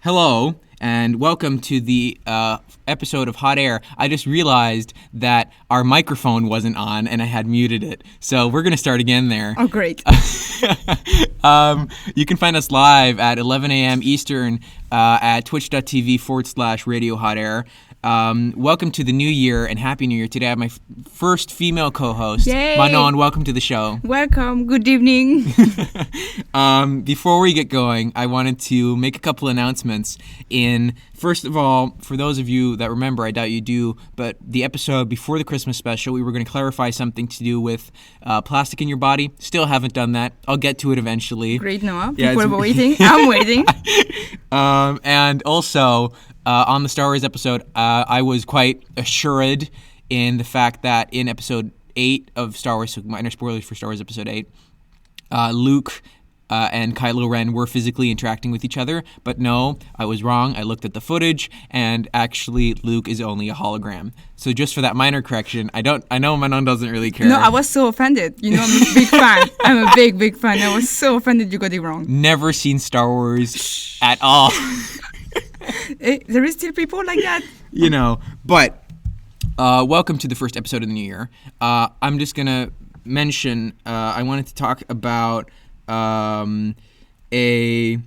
Hello, and welcome to the episode of Hot Air. I just realized that our microphone wasn't on, and I had muted it. So we're going to start again there. Oh, great. You can find us live at 11 a.m. Eastern at twitch.tv/Radio Hot Air. Welcome to the new year, and Happy New Year. Today I have my first female co-host. Yay! Manon, welcome to the show. Welcome. Good evening. Before we get going, I wanted to make a couple announcements. First of all, for those of you that remember, I doubt you do, but the episode before the Christmas special, we were going to clarify something to do with plastic in your body. Still haven't done that. I'll get to it eventually. Great, Noah. Yeah, People are waiting. I'm waiting. And also, on the Star Wars episode, I was quite assured in the fact that in episode 8 of Star Wars, so minor spoilers for Star Wars episode 8, Luke and Kylo Ren were physically interacting with each other, but no, I was wrong. I looked at the footage, and actually Luke is only a hologram. So just for that minor correction, I know Manon doesn't really care. No, I was so offended. You know, I'm a big fan. I'm a big fan. I was so offended you got it wrong. Never seen Star Wars at all. There is still people like that? You know, but welcome to the first episode of the new year. I'm just going to mention, I wanted to talk about a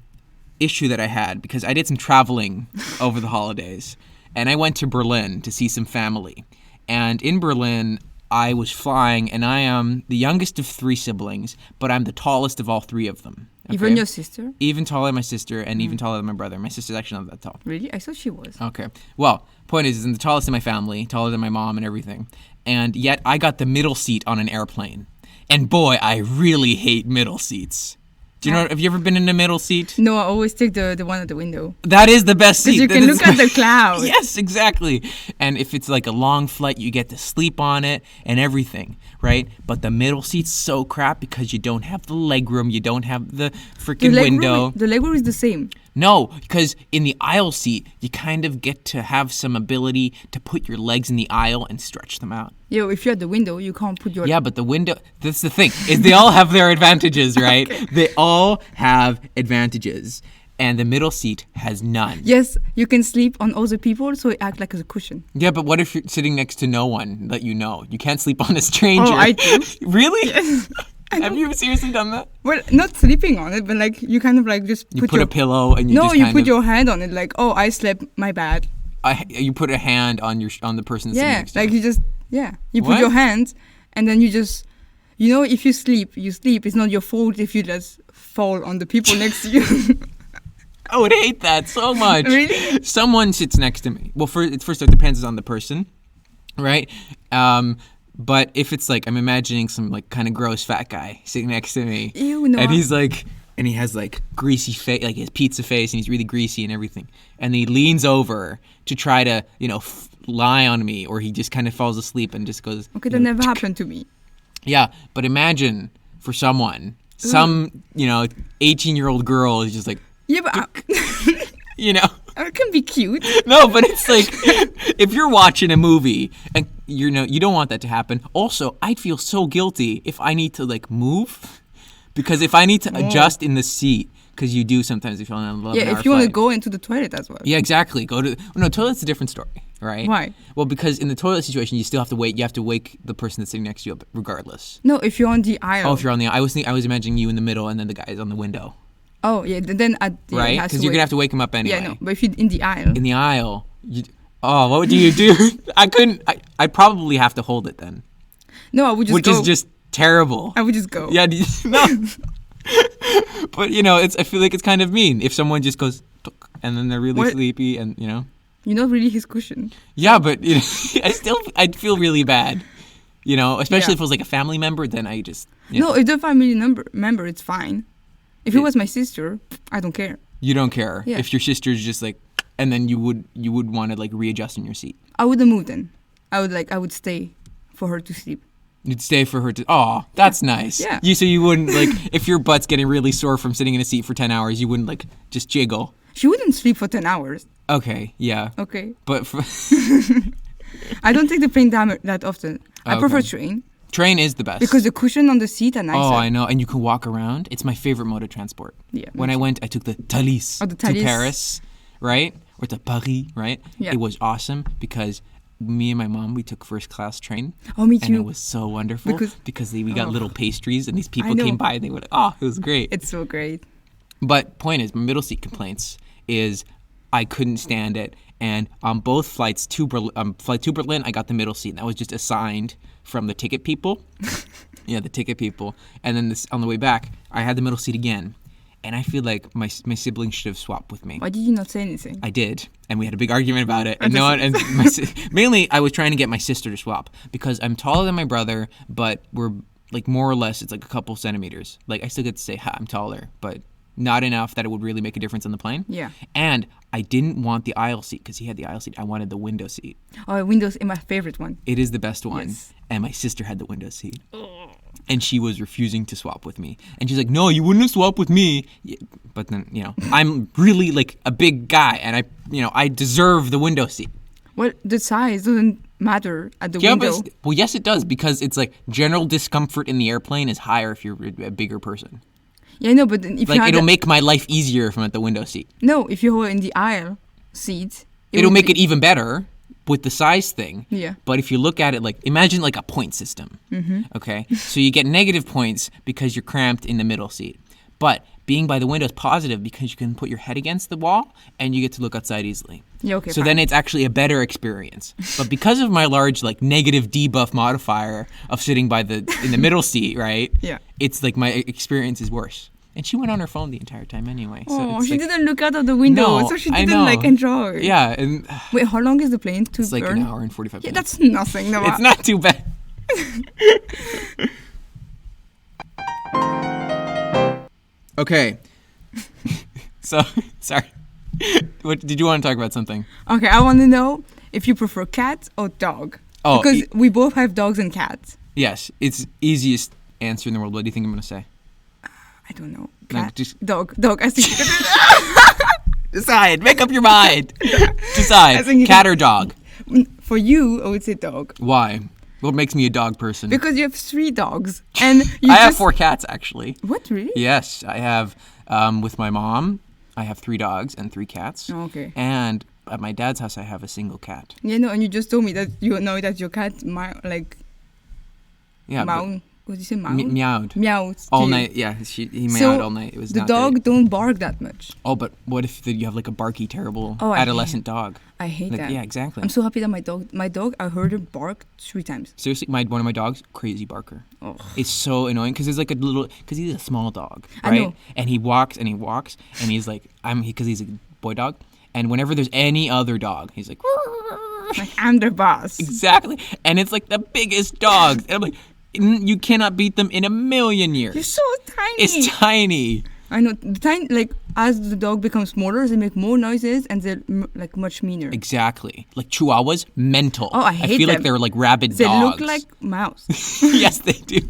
issue that I had because I did some traveling over the holidays, and I went to Berlin to see some family. And in Berlin, I was flying, and I am the youngest of 3 siblings, but I'm the tallest of all 3 of them. Okay? Even your sister? Even taller than my sister, and even taller than my brother. My sister's actually not that tall. Really? I thought she was. Okay. Well, point is, I'm the tallest in my family, taller than my mom and everything. And yet, I got the middle seat on an airplane. And boy, I really hate middle seats. Do you know? Have you ever been in a middle seat? No, I always take the one at the window. That is the best seat. Because you can look at the clouds. Yes, exactly. And if it's like a long flight, you get to sleep on it and everything, right? But the middle seat's so crap because you don't have the leg room, you don't have the freaking window. The leg room is the same. No, because in the aisle seat, you kind of get to have some ability to put your legs in the aisle and stretch them out. Yo, if you're at the window, you can't put your... Yeah, but the window... That's the thing, is they all have their advantages, right? Okay. They all have advantages, and the middle seat has none. Yes, you can sleep on other people, so it acts like a cushion. Yeah, but what if you're sitting next to no one that you know? You can't sleep on a stranger. Oh, I do. Really? Yes. Have you seriously done that? Well, not sleeping on it, but like you kind of like just put a pillow and you just you put your hand on it, like, oh, I slept, my bad. You put a hand on the person sitting next to you. Like you put your hand, and then you just, if you sleep, it's not your fault if you just fall on the people next to you. I would hate that so much. Really? Someone sits next to me. Well, first it depends on the person, right? But if it's like, I'm imagining some like kind of gross fat guy sitting next to me. Ew, no. And he's like, and he has like greasy face, like his pizza face, and he's really greasy and everything. And he leans over to try to, lie on me, or he just kind of falls asleep and just goes. Okay, that never happened to me. Yeah, but imagine for someone, some 18-year-old girl is just like. Yeah, but. It can be cute. No, but it's like if you're watching a movie and you don't want that to happen. Also, I'd feel so guilty if I need to like move, because if I need to adjust in the seat, because you do sometimes if you're on a 11-hour flight. Yeah, if you want to go into the toilet as well. Yeah, exactly. Toilet's a different story, right? Why? Well, because in the toilet situation, you still have to wait. You have to wake the person that's sitting next to you up regardless. No, if you're on the aisle. Oh, if you're on the aisle. I was imagining you in the middle and then the guy is on the window. Oh, yeah, then right? Because you're going to have to wake him up anyway. Yeah, no, but if you're in the aisle. In the aisle, what do you do? I'd probably have to hold it then. No, I would just go. Which is just terrible. I would just go. Yeah, no. But, I feel like it's kind of mean if someone just goes, and then they're really sleepy and, You're not really his cushion. Yeah, but I'd feel really bad. Especially if it was like a family member, then I just... No, if the family member, it's fine. If it was my sister, I don't care. You don't care? Yeah. If your sister's just like, and then you would want to like readjust in your seat. I wouldn't move then. I would stay for her to sleep. You'd stay for her to. Oh, that's nice. Yeah. So you wouldn't like if your butt's getting really sore from sitting in a seat for 10 hours, you wouldn't like just jiggle. She wouldn't sleep for 10 hours. Okay. Yeah. Okay. But I don't take the plane that often. I prefer train. Train is the best. Because the cushion on the seat are nicer. Oh, I know. And you can walk around. It's my favorite mode of transport. Yeah. When I went, I took the Thalys to Paris. right? Or to Paris, right? Yeah. It was awesome because me and my mom, we took first class train. Oh, me And too. it was so wonderful because we got little pastries and these people know. came by and they were like, oh, it was great. It's so great. But point is, my middle seat complaints is I couldn't stand it. And on both flights to flight to Berlin, I got the middle seat. And that was just assigned from the ticket people. Yeah, the ticket people. And then on the way back, I had the middle seat again. And I feel like my siblings should have swapped with me. Why did you not say anything? I did, and we had a big argument about it. And mainly, I was trying to get my sister to swap because I'm taller than my brother, but we're like more or less, it's like a couple centimeters. Like I still get to say, I'm taller, but not enough that it would really make a difference on the plane. Yeah. And I didn't want the aisle seat because he had the aisle seat. I wanted the window seat. Oh, windows is my favorite one. It is the best one. Yes. And my sister had the window seat. And she was refusing to swap with me. And she's like, no, you wouldn't have swapped with me. Yeah, but then, I'm really like a big guy and I deserve the window seat. Well, the size doesn't matter at the window. Well, yes, it does because it's like general discomfort in the airplane is higher if you're a bigger person. Yeah, no, but if it'll make my life easier if I'm at the window seat. No, if you're in the aisle seat, it'll make it even better with the size thing. Yeah. But if you look at it imagine like a point system. Mm-hmm. Okay. So you get negative points because you're cramped in the middle seat. But being by the window is positive because you can put your head against the wall and you get to look outside easily. Yeah, okay. So then it's actually a better experience. But because of my large negative debuff modifier of sitting in the middle seat, right? Yeah. It's like my experience is worse. And she went on her phone the entire time anyway. So she didn't look out of the window, No, so she I didn't know. enjoy. Yeah, and Wait, how long is the plane to it's like Bern? an hour and 45 Yeah, minutes. that's nothing. No, It's not too bad. Okay. So, sorry. What did you want to talk about something? Okay, I want to know if you prefer cat or dog. Oh, because we both have dogs and cats. Yes, it's easiest answer in the world. What do you think I'm going to say? I don't know. No, Cat, just dog. I think you decide. Make up your mind. Decide. Cat or dog? For you, I would say dog. Why? What makes me a dog person? Because you have 3 dogs, and I have 4 cats actually. What, really? Yes, I have. With my mom, I have 3 dogs and 3 cats. Oh, okay. And at my dad's house, I have a single cat. Yeah, no, and you just told me that you know that your cat what did you say, meowed meowed all to you. night. Yeah, he meowed all night. It was the not dog great. don't bark that much. Oh, but what if you have like a barky, terrible I adolescent dog? I hate that. Yeah, exactly. I'm so happy that my dog, I heard her bark 3 times. Seriously, one of my dogs, crazy barker. Oh. It's so annoying because because he's a small dog, right? I know. And he walks and he's like, because he's a boy dog. And whenever there's any other dog, he's like, Like, I'm the boss. exactly. And it's like the biggest dog. And I'm like, you cannot beat them in a million years. You're so tiny. It's tiny. I know. The tiny, as the dog becomes smaller, they make more noises and they're much meaner. Exactly. Like Chihuahuas, mental. Oh, I hate feel them. like they're like rabid They dogs. look like mouse. Yes, they do.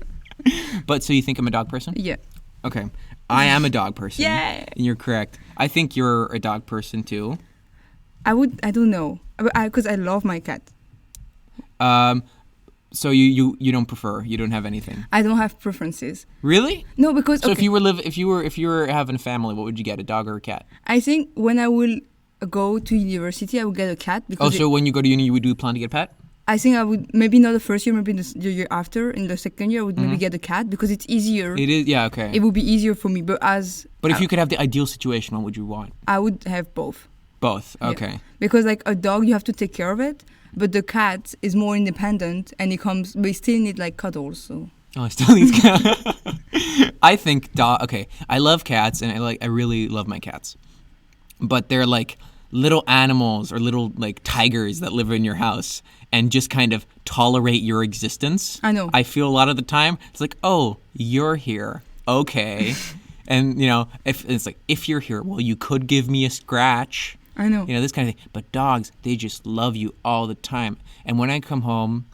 But so you think I'm a dog person? Yeah. Okay. I am a dog person. Yeah. And you're correct. I think you're a dog person too. I don't know. Because I love my cat. So you don't prefer? You don't have anything? I don't have preferences. Really? No, because So okay. if you were having a family, what would you get? A dog or a cat? I think when I will go to university, I will get a cat. Because so when you go to uni, you would plan to get a pet? I think I would, maybe not the first year, maybe the year after. In the second year, I would maybe get a cat because it's easier. It is, yeah, okay. It would be easier for me. But if you could have the ideal situation, what would you want? I would have both. Both, okay. Yeah. Because like a dog, you have to take care of it. But the cat is more independent and but it still need like cuddles. So. Oh, I still need cats. I think okay, I love cats and I really love my cats. But they're like little animals or little like tigers that live in your house and just kind of tolerate your existence. I know. I feel a lot of the time it's like, "Oh, you're here. Okay." And if you're here, well, you could give me a scratch. I know. This kind of thing. But dogs, they just love you all the time. And when I come home,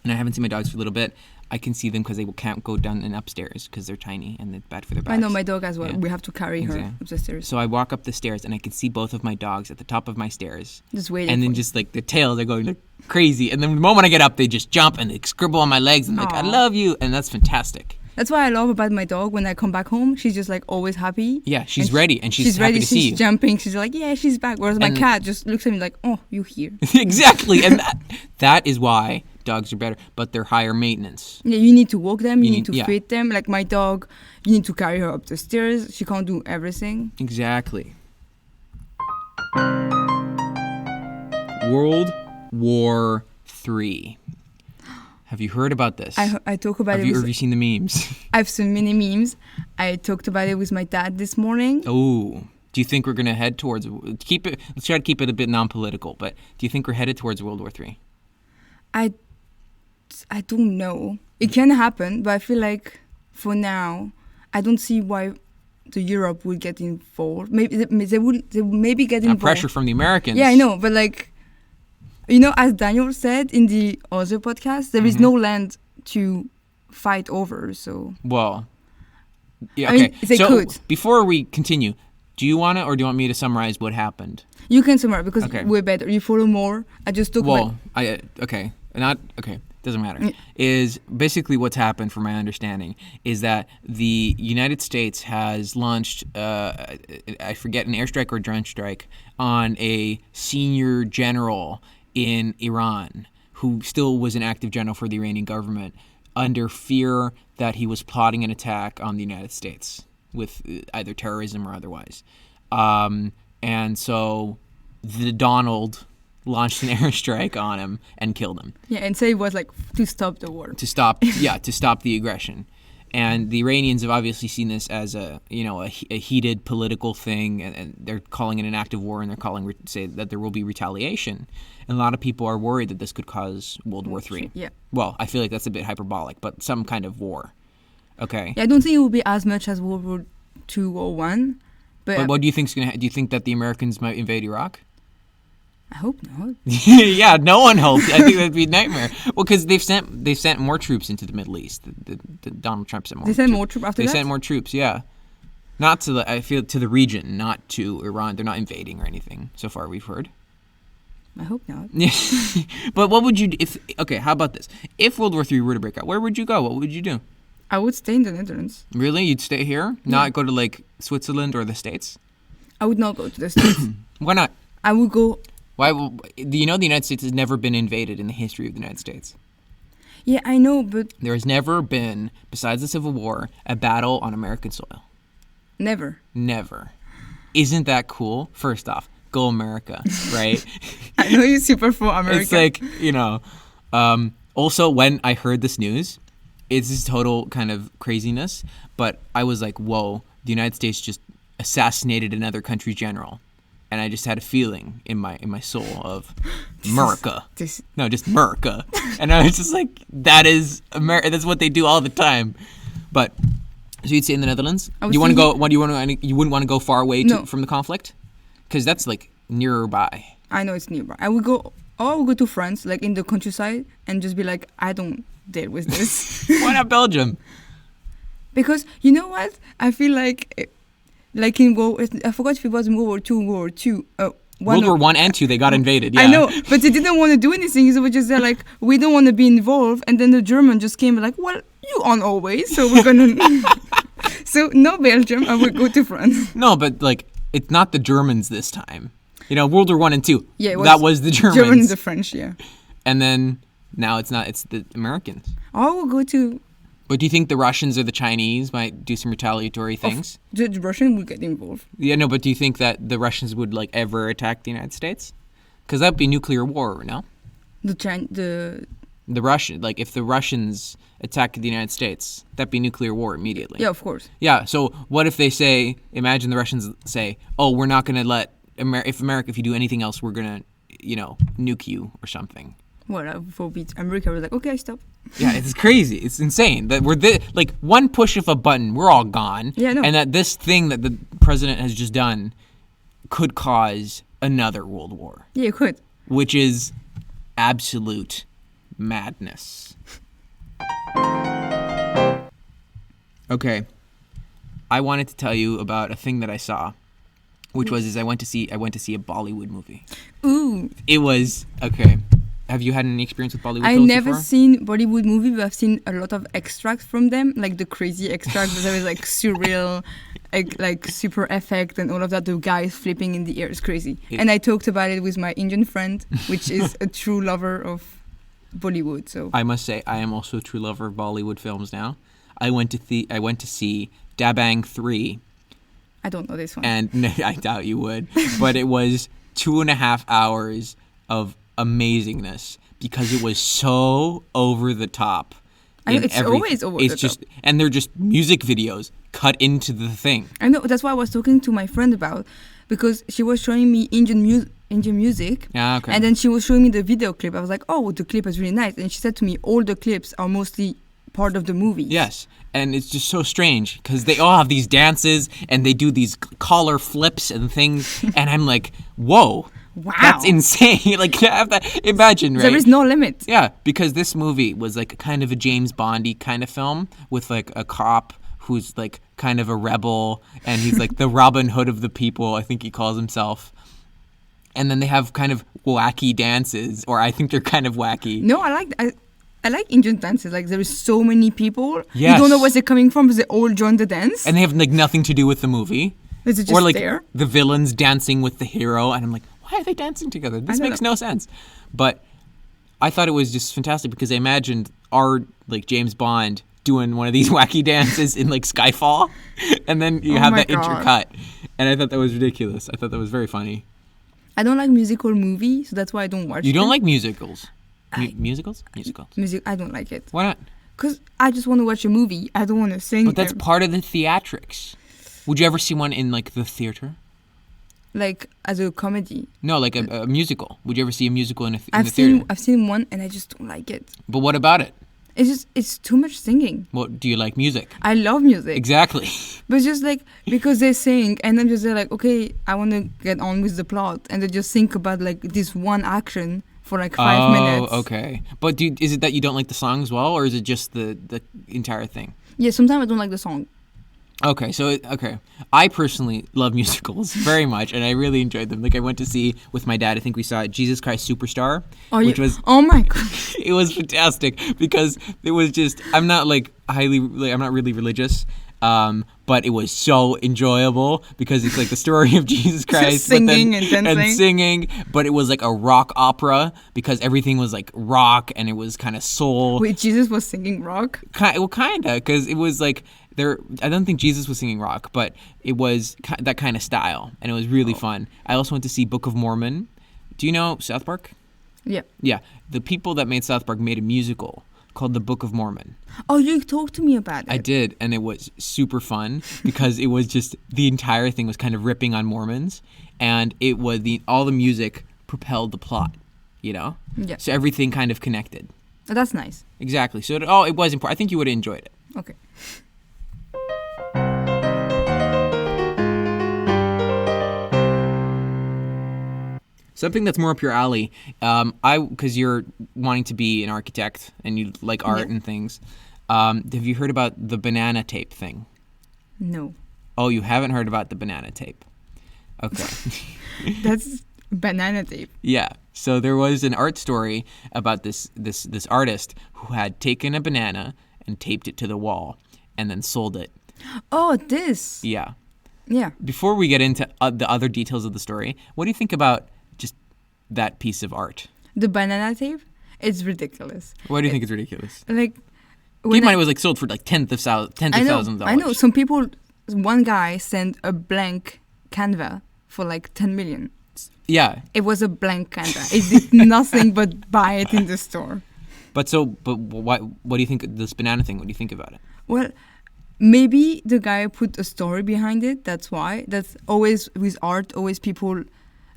and I haven't seen my dogs for a little bit, I can see them because they can't go down and upstairs because they're tiny and it's bad for their backs. I know, my dog as well. Yeah. We have to carry her up the stairs. So I walk up the stairs and I can see both of my dogs at the top of my stairs. Just waiting. And then just like the tails are going like crazy. And then the moment I get up, they just jump and they scribble on my legs and like, I love you. And that's fantastic. That's what I love about my dog. When I come back home, she's just like always happy. Yeah, she's And ready, and she's happy ready. to see She's you. jumping. She's like, yeah, she's back. Whereas my And- cat just looks at me like, oh, you here? Exactly, and that is why dogs are better, but they're higher maintenance. Yeah, you need to walk them. You You need to need- yeah. feed them. Like my dog, you need to carry her up the stairs. She can't do everything. Exactly. World War III. Have you heard about this? I talk about have it. you, With, have you seen the memes? I've seen many memes. I talked about it with my dad this morning. Oh, do you think we're gonna head towards keep it? Let's try to keep it a bit non-political. But do you think we're headed towards World War III? I don't know. It can happen, but I feel like for now, I don't see why the Europe would get involved. Maybe they would maybe get involved. Pressure from the Americans. Yeah, I know, but like, you know, as Daniel said in the other podcast, there is no land to fight over. So Well, yeah. I Okay. mean, they so could. before we continue, do you want to, or do you want me to summarize what happened? You can summarize because Okay. we're better. You follow more. I just talk about. Well, okay. Doesn't matter. Yeah. Is basically what's happened, from my understanding, is that the United States has launched, I forget, an airstrike or a drone strike on a senior general in Iran who still was an active general for the Iranian government, under fear that he was plotting an attack on the United States with either terrorism or otherwise. And so the Donald launched an airstrike on him and killed him Yeah, and say it was like to stop the war. to stop the aggression. And the Iranians have obviously seen this as a heated political thing, and they're calling it an active war, and they're say that there will be retaliation. And a lot of people are worried that this could cause World War III. Yeah. Well, I feel like that's a bit hyperbolic, but some kind of war. Okay. Yeah, I don't think it will be as much as World War II or One, But what do you think's gonna? Do you think that the Americans might invade Iraq? I hope not. Yeah, no one hopes. I think that'd be a nightmare. Well, because they've sent more troops into the Middle East. The Donald Trump sent more. They sent more troops after They that? sent more troops. Yeah, not to the. I feel to the region, not to Iran. They're not invading or anything. So far, we've heard. I hope not. Yeah, but what would you if? Okay, how about this? If World War III were to break out, where would you go? What would you do? I would stay in the Netherlands. Really, you'd stay here, not go to like Switzerland or the States? I would not go to the States. Why not? I would go. Why? Do you know the United States has never been invaded in the history of the United States? Yeah, I know, but There has never been, besides the Civil War, a battle on American soil. never. Never. Isn't that cool? First off, go America, right? I know you're super for America. It's like, also when I heard this news, it's this total kind of craziness, but I was like, whoa, the United States just assassinated another country's general. And I just had a feeling in my soul of America. This. No, just America. And I was just like, that is America. That's what they do all the time. But so you'd say in the Netherlands? I was You want to go? thinking- What do you want to? You wouldn't want to go far away No. from the conflict, because that's like nearby. I know it's nearby. I would go to France, like in the countryside, and just be like, I don't deal with this. Why not Belgium? Because you know what? I feel like in I forgot if it was in World War II, World War II. World War One and Two, they got invaded. Yeah. I know, but they didn't want to do anything. So we just said like, we don't want to be involved. And then the German just came like, well, you on our way, so we're gonna. So no Belgium, I would go to France. No, but like it's not the Germans this time. World War One and Two. Yeah, that was the Germans. German and the French, yeah. And then now it's not. It's the Americans. I will go to. But do you think the Russians or the Chinese might do some retaliatory things? The Russian would get involved. Yeah, no, but do you think that the Russians would like ever attack the United States? Because that'd be nuclear war, no? The Russian, like if the Russians attack the United States, that'd be nuclear war immediately. yeah, of course. Yeah. So what if they say? Imagine the Russians say, "Oh, we're not going to let if you do anything else, we're going to, nuke you or something." Well, for America was like, okay, stop. Yeah, it's crazy. It's insane that we're like one push of a button, we're all gone. Yeah, I know. And that this thing that the president has just done could cause another world war, Yeah, you could. which is absolute madness. Okay, I wanted to tell you about a thing that I saw, which was I went to see a Bollywood movie. Ooh. It was okay. Have you had any experience with Bollywood I films never before? seen Bollywood movie, but I've seen a lot of extracts from them, like the crazy extracts. There is like surreal, like super effect and all of that. The guys flipping in the air is crazy. And I talked about it with my Indian friend, which is a true lover of Bollywood. So I must say, I am also a true lover of Bollywood films now. I went to see Dabangg III, I don't know this one. and no, I doubt you would, but it was 2.5 hours of amazingness because it was so over the top. I know, it's always over It's the just, top. and they're just music videos cut into the thing. I know, that's why I was talking to my friend about, because she was showing me Indian music. Yeah, okay. And then she was showing me the video clip. I was like, oh, the clip is really nice. And she said to me, all the clips are mostly part of the movie. Yes, and it's just so strange because they all have these dances and they do these collar flips and things, and I'm like, whoa, Wow. that's insane! Like, you have that, imagine, right? There is no limit. Yeah, because this movie was like kind of a James Bondy kind of film with like a cop who's like kind of a rebel, and he's like the Robin Hood of the people, I think he calls himself. And then they have kind of wacky dances, or I think they're kind of wacky. No, I like Indian dances. Like, there is so many people. Yes. You don't know where they're coming from, but they all join the dance. And they have like nothing to do with the movie. Is it just Or like there? the villains dancing with the hero, and I'm like, why are they dancing together? This don't makes know. no sense. But I thought it was just fantastic because I imagined our like James Bond doing one of these wacky dances in like Skyfall, and then you Oh have my that God. intercut, and I thought that was ridiculous. I thought that was very funny. I don't like musical movies, so that's why I don't watch You don't them. like musicals? Musicals? Musicals. Music? I don't like it. Why not? Because I just want to watch a movie. I don't want to sing. But that's part of the theatrics. Would you ever see one in like the theater? like as a comedy. No, like a musical. Would you ever see a musical in the I've theater? seen one and I just don't like it. But what about it? It's too much singing. What do you like music? I love music. Exactly. But it's just like because they sing and then just they're like, okay, I want to get on with the plot, and they just think about like this one action for like 5 minutes. Oh, okay. But is it that you don't like the song as well, or is it just the entire thing? Yeah, sometimes I don't like the song. Okay, okay. I personally love musicals very much, and I really enjoyed them. Like I went to see with my dad. I think we saw Jesus Christ Superstar, which was oh my god. it was fantastic because it was just I'm not really religious, but it was so enjoyable because it's like the story of Jesus Christ, singing and dancing. and singing, but it was like a rock opera because everything was like rock and it was kind of soul. Wait, Jesus was singing rock? Kinda, because it was like I don't think Jesus was singing rock, but it was that kind of style, and it was really fun. I also went to see Book of Mormon. Do you know South Park? Yeah. Yeah, the people that made South Park made a musical called The Book of Mormon. Oh, you talked to me about it. I did, and it was super fun because it was just the entire thing was kind of ripping on Mormons, and it was all the music propelled the plot, you know? Yeah. So everything kind of connected. Oh, that's nice. Exactly. So it was important. I think you would have enjoyed it. Okay. Something that's more up your alley, because you're wanting to be an architect and you like art and things. Have you heard about the banana tape thing? No. Oh, you haven't heard about the banana tape? Okay. That's banana tape. Yeah. So there was an art story about this artist who had taken a banana and taped it to the wall and then sold it. Oh, this. Yeah. Yeah. Before we get into the other details of the story, what do you think about just that piece of art? The banana tape? It's ridiculous. Why do you think it's ridiculous? Like, Keep when in mind it was like sold for like tens of thousands of dollars. I know. Some people, one guy sent a blank Canva for like 10 million. Yeah. It was a blank Canva. It did nothing but buy it in the store. But what do you think of this banana thing? What do you think about it? Well, maybe the guy put a story behind it. That's why. That's always with art. Always people.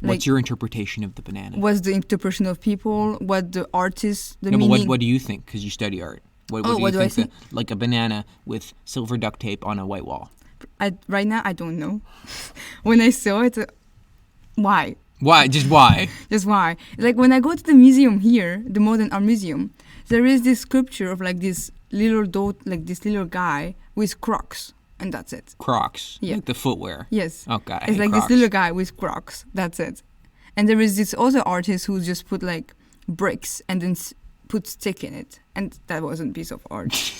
What's your interpretation of the banana? What's the interpretation of people? What the artist, the No, meaning. but what do you think? Because you study art. What do you think? Like a banana with silver duct tape on a white wall. Right now, I don't know. When I saw it, why? Why? Just why? Just why? Like when I go to the museum here, the Modern Art Museum, there is this sculpture of like this little this little guy with Crocs, and that's it. Crocs. Yeah. Like the footwear. Yes. Oh God, I It's hate like Crocs. this little guy with Crocs. That's it. And there is this other artist who just put like bricks and then put stick in it, and that wasn't a piece of art.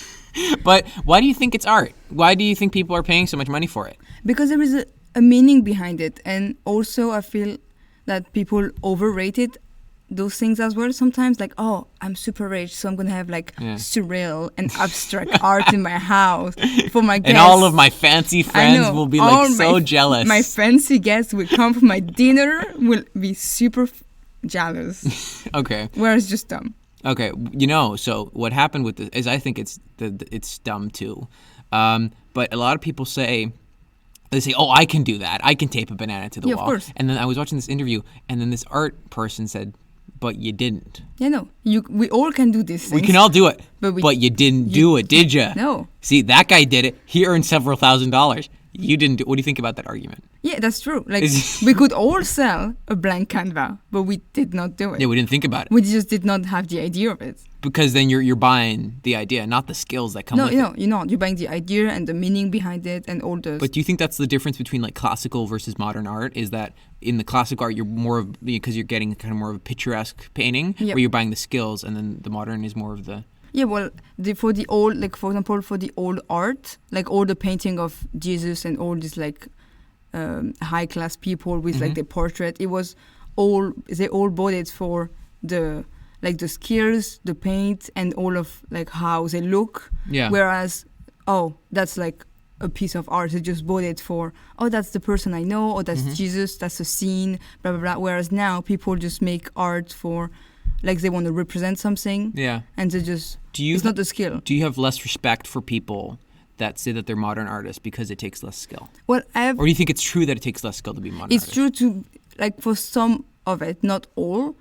But why do you think it's art? Why do you think people are paying so much money for it? Because there is a meaning behind it, and also I feel that people overrated those things as well sometimes. Like, oh, I'm super rich, so I'm gonna have like surreal and abstract art in my house for my guests. And all of my fancy friends will be like so jealous. My fancy guests will come for my dinner, will be super jealous. Okay. Whereas just dumb. Okay, so what happened with this is I think it's dumb too. But a lot of people say, oh, I can do that. I can tape a banana to the wall. Of course. And then I was watching this interview, and then this art person said, but you didn't. Yeah, no. We all can do this. We can all do it. But you didn't do it, did you? No. See, that guy did it. He earned several $1,000s. You didn't do. What do you think about that argument? Yeah, that's true. Like, we could all sell a blank canvas, but we did not do it. Yeah, we didn't think about it. We just did not have the idea of it. Because then you're buying the idea, not the skills that come with it. No, you're not. You're buying the idea and the meaning behind it and all those. But do you think that's the difference between like classical versus modern art? Is that in the classic art you're more of, because you're getting kind of more of a picturesque painting, where you're buying the skills, and then the modern is more of the... Yeah, well, for the old, like for example, for the old art, like all the painting of Jesus and all these like high class people with like the portrait, they all bought it for the skills, the paint, and all of like how they look. Yeah. Whereas, that's like a piece of art. They just bought it for, that's the person I know, or that's Jesus, that's a scene, blah blah blah. Whereas now people just make art for, like they want to represent something. Yeah. And they just. It's not the skill. Do you have less respect for people that say that they're modern artists because it takes less skill? Well, or do you think it's true that it takes less skill to be modern It's artist? true to, like, for some of it, not all.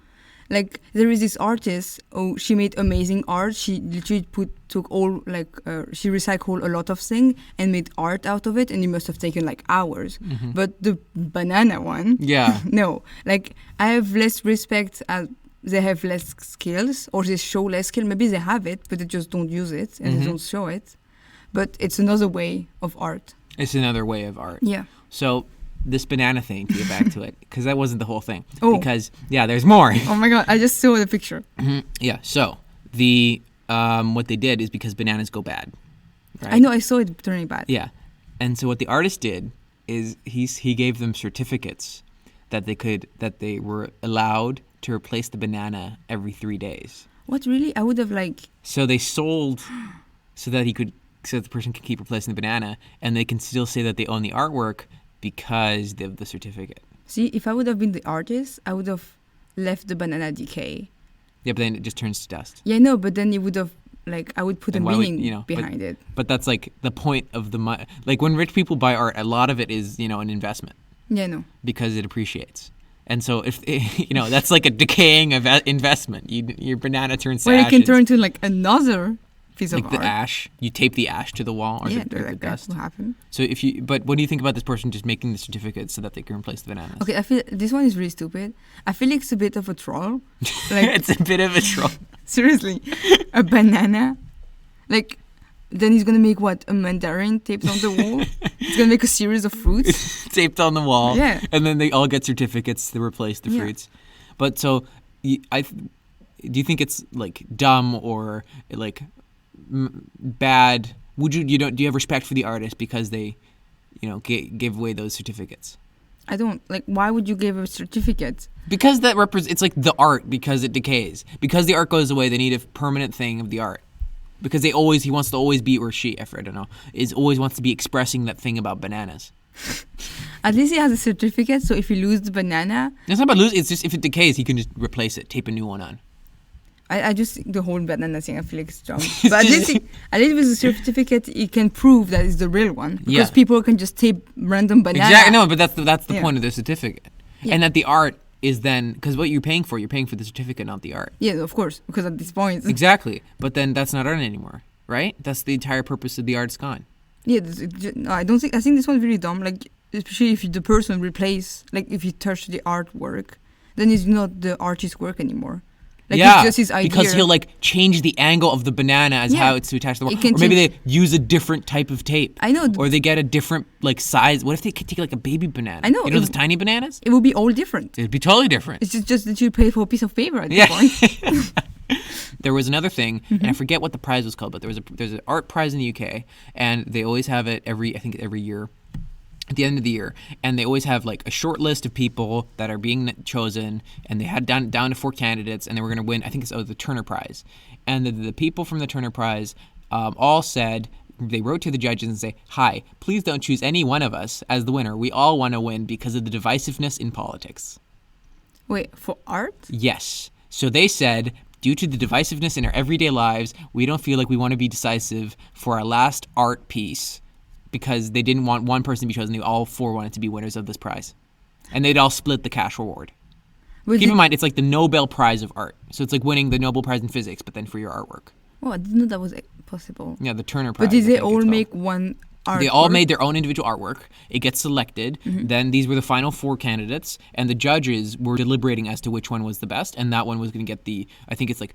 Like, there is this artist, she made amazing art. She literally she recycled a lot of things and made art out of it, and it must have taken like hours. But the banana one, no. Like, I have less respect as they have less skills, or they show less skill. Maybe they have it, but they just don't use it and they don't show it. But it's another way of art. It's another way of art. Yeah. So this banana thing, to get back to it, because that wasn't the whole thing. Because, there's more. Oh my God, I just saw the picture. Yeah, so the what they did is because bananas go bad. Right? I know, I saw it turning bad. Yeah. And so what the artist did is he gave them certificates that they were allowed to replace the banana every 3 days. What, really? I would have So they sold so that the person can keep replacing the banana, and they can still say that they own the artwork because they have the certificate. See, if I would have been the artist, I would have left the banana decay. Yeah, but then it just turns to dust. Yeah, no, but then it would have, I would put a meaning behind it. But that's like the point of the money. Like when rich people buy art, a lot of it is, an investment. Yeah, no. Because it appreciates. And so if that's like a decaying investment. Your banana turns to ashes. Or it can turn to like another piece of art. Like the ash. You tape the ash to the wall or the dust. That will happen. So but what do you think about this person just making the certificate so that they can replace the bananas? Okay, I feel this one is really stupid. I feel like it's a bit of a troll. It's a bit of a troll. Seriously, a banana, then he's gonna make what? A mandarin taped on the wall? He's gonna make a series of fruits taped on the wall. Yeah. And then they all get certificates to replace the fruits. But so, do you think it's like dumb or like bad? Do you have respect for the artist because they, give away those certificates? I don't. Why would you give a certificate? Because that it's like the art, because it decays. Because the art goes away, they need a permanent thing of the art. Because he wants to always be, or she, I don't know, always wants to be expressing that thing about bananas. At least he has a certificate, so if he loses the banana... It's not about losing, it's just if it decays, he can just replace it, tape a new one on. I just think the whole banana thing, I feel like it's dumb. But at least with a certificate, he can prove that it's the real one. Because people can just tape random banana. Exactly, no, but that's the point of the certificate. Yeah. And that the art is then, because what you're paying for the certificate, not the art. Yeah, of course, because at this point... Exactly, but then that's not art anymore, right? That's the entire purpose of the art's gone. Yeah, I think this one's really dumb, especially if the person if you touch the artwork, then it's not the artist's work anymore. Like yeah, it's just his idea. because he'll like change the angle of the banana as how it's to attach to the wall. Or maybe they use a different type of tape. I know. Or they get a different like size. What if they could take like a baby banana? I know. You know those tiny bananas? It would be all different. It'd be totally different. It's just that you pay for a piece of paper at this point. There was another thing, and I forget what the prize was called, but there's an art prize in the UK, and they always have it every year. At the end of the year, and they always have like a short list of people that are being chosen, and they had down to 4 candidates, and they were going to win. I think it's the Turner Prize, and the people from the Turner Prize all said, they wrote to the judges and say, "Hi, please don't choose any one of us as the winner. We all want to win because of the divisiveness in politics." Wait, for art? Yes. So they said, due to the divisiveness in our everyday lives, we don't feel like we want to be decisive for our last art piece. Because they didn't want one person to be chosen. They all 4 wanted to be winners of this prize. And they'd all split the cash reward. Keep in mind, it's like the Nobel Prize of Art. So it's like winning the Nobel Prize in physics, but then for your artwork. Oh, I didn't know that was possible. Yeah, the Turner Prize. But did they all make one artwork? They all made their own individual artwork. It gets selected. Then these were the final 4 candidates. And the judges were deliberating as to which one was the best. And that one was going to get I think it's like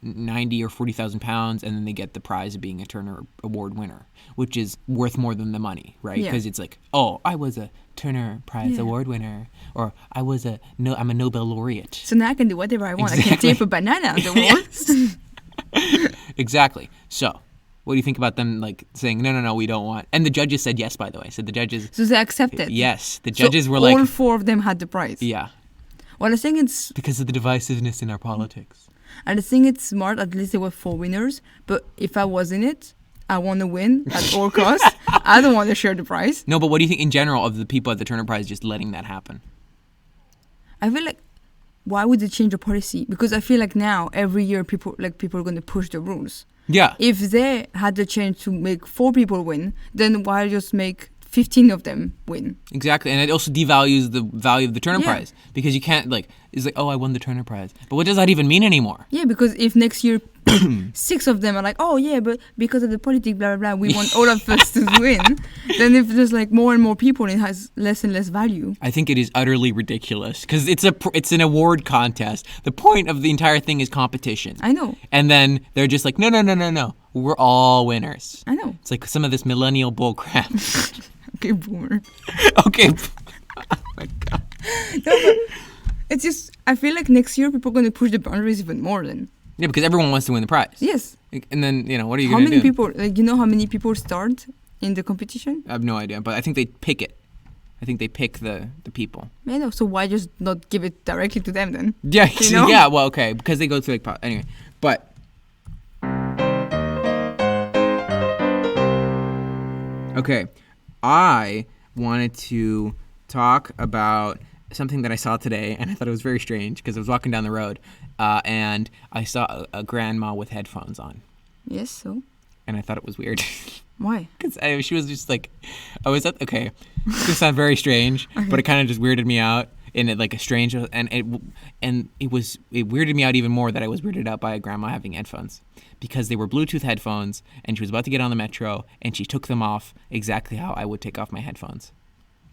90 or 40,000 pounds, and then they get the prize of being a Turner Award winner, which is worth more than the money, right? Because it's like, oh, I was a Turner Prize Award winner, or I'm a Nobel laureate. So now I can do whatever I want. Exactly. I can tape a banana on the wall. Exactly. So, what do you think about them like saying no, we don't want? And the judges said yes, by the way. So the judges. So they accepted. Yes, the judges were like all 4 of them had the prize. Yeah. Well, I think it's because of the divisiveness in our politics. And I think it's smart. At least there were 4 winners. But if I was in it, I want to win at all costs. I don't want to share the prize. No, but what do you think in general of the people at the Turner Prize just letting that happen? I feel like, why would they change the policy? Because I feel like now every year people are going to push the rules. Yeah. If they had the chance to make 4 people win, then why just make 15 of them win? Exactly, and it also devalues the value of the Turner Prize because you can't it's like, oh, I won the Turner Prize, but what does that even mean anymore? Yeah, because if next year 6 of them are like, oh yeah, but because of the politics, blah blah blah, we want all of us to win, then if there's like more and more people, it has less and less value. I think it is utterly ridiculous because it's an award contest. The point of the entire thing is competition. I know. And then they're just like, no. We're all winners. I know. It's like some of this millennial bull crap. Okay, boomer. Okay. Oh my God. No, but it's just, I feel like next year people are going to push the boundaries even more then. Yeah, because everyone wants to win the prize. Yes. And then, what are you going to do? How many people, you know how many people start in the competition? I have no idea, but I think they pick it. I think they pick the people. I know, so why just not give it directly to them then? Yeah, know? Yeah, well, okay, because they go through anyway. But okay, I wanted to talk about something that I saw today, and I thought it was very strange because I was walking down the road, and I saw a grandma with headphones on. Yes, so? And I thought it was weird. Why? Because she was just like, it's going to sound very strange, but it kind of just weirded me out in a strange, and it weirded me out even more that I was weirded out by a grandma having headphones. Because they were Bluetooth headphones, and she was about to get on the metro, and she took them off exactly how I would take off my headphones.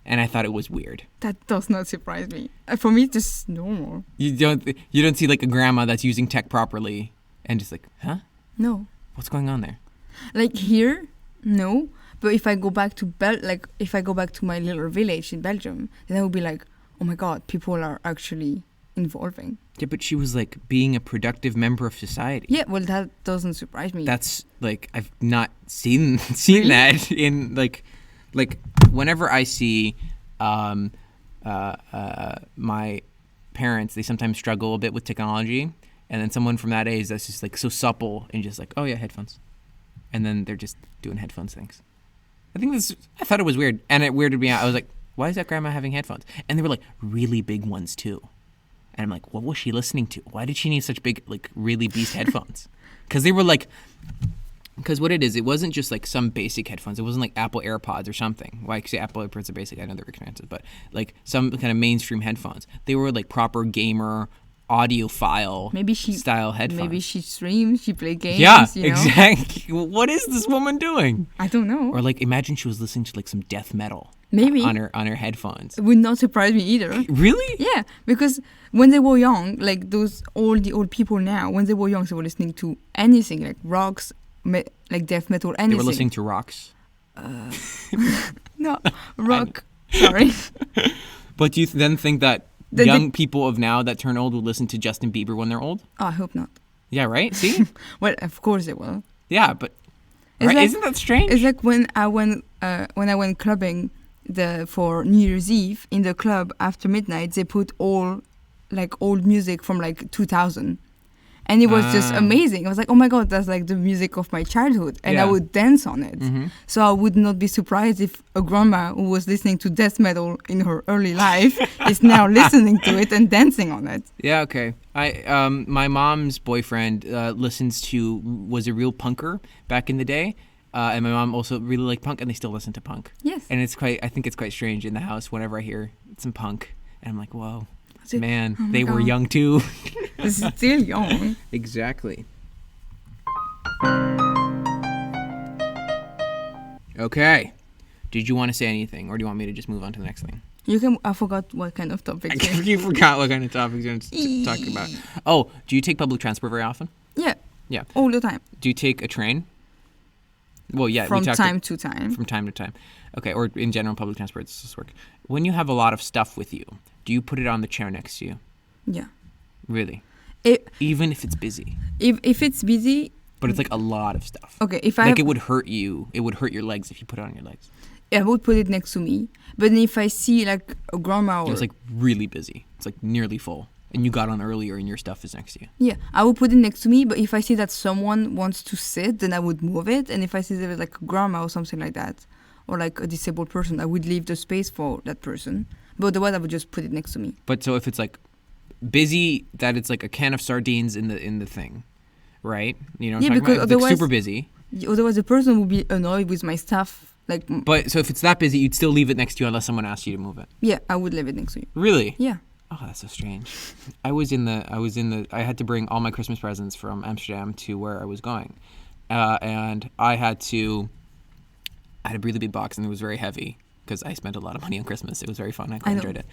And I thought it was weird. That does not surprise me. For me, it's just normal. You don't see like a grandma that's using tech properly and just like, huh? No. What's going on there? Like here, no. But if I go back to if I go back to my little village in Belgium, then I would be like, oh my God, people are actually evolving. Yeah, but she was like being a productive member of society. Yeah, well, that doesn't surprise me. That's like, I've not seen Really? that in like whenever I see my parents, they sometimes struggle a bit with technology, and then someone from that age that's just like so supple and just like, oh yeah, headphones, and then they're just doing headphones things. I thought it was weird, and it weirded me out. I was like, why is that grandma having headphones? And they were like really big ones too. And I'm like, what was she listening to? Why did she need such big, like, really beast headphones? Because they were like, because what it wasn't just like some basic headphones. It wasn't like Apple AirPods or something. Well, I say Apple AirPods are basic. I know they're expensive, but like some kind of mainstream headphones. They were like proper gamer audiophile Maybe she style headphones. Maybe she streams, she play games. Yeah, you know? exactly. What is this woman doing? I don't know. Or like, imagine she was listening to like some death metal. Maybe on her headphones. It would not surprise me either. Really? Yeah, because when they were young, like all the old people now, when they were young, they were listening to anything like rocks, like death metal, anything. They were listening to rocks. No, rock. Sorry. But do you then think that young people of now that turn old will listen to Justin Bieber when they're old? Oh, I hope not. Yeah, right? See? Well, of course they will. Yeah, but right? Like, isn't that strange? It's like when I went clubbing for New Year's Eve in the club after midnight, they put all like old music from like 2000. And it was just amazing. I was like, oh my God, that's like the music of my childhood. And I would dance on it. Mm-hmm. So I would not be surprised if a grandma who was listening to death metal in her early life is now listening to it and dancing on it. Yeah, okay. My mom's boyfriend was a real punker back in the day. And my mom also really liked punk, and they still listen to punk. Yes. And I think it's quite strange in the house whenever I hear some punk. And I'm like, whoa, man, they were young too. Still young. Exactly. Okay. Did you want to say anything, or do you want me to just move on to the next thing? You can. I forgot what kind of topic. You forgot what kind of topics you're talking about. Oh, do you take public transport very often? Yeah. Yeah. All the time. Do you take a train? Well, yeah. From time to time. From time to time. Okay, or in general, public transport does this work. When you have a lot of stuff with you, do you put it on the chair next to you? Yeah. Really? Even if it's busy? If it's busy... But it's like a lot of stuff. Okay, it would hurt you. It would hurt your legs if you put it on your legs. I would put it next to me. But if I see like a grandma It's like really busy. It's like nearly full. And you got on earlier and your stuff is next to you. Yeah, I would put it next to me. But if I see that someone wants to sit, then I would move it. And if I see there was like a grandma or something like that, or like a disabled person, I would leave the space for that person. But otherwise, I would just put it next to me. But so if it's like busy, that it's like a can of sardines in the thing, right? You know what I'm talking about? It's like super busy. Otherwise, the person would be annoyed with my stuff. But so if it's that busy, you'd still leave it next to you unless someone asks you to move it. Yeah, I would leave it next to you. Really? Yeah. Oh, that's so strange. I had to bring all my Christmas presents from Amsterdam to where I was going, and I had a really big box, and it was very heavy because I spent a lot of money on Christmas. It was very fun. I quite enjoyed it.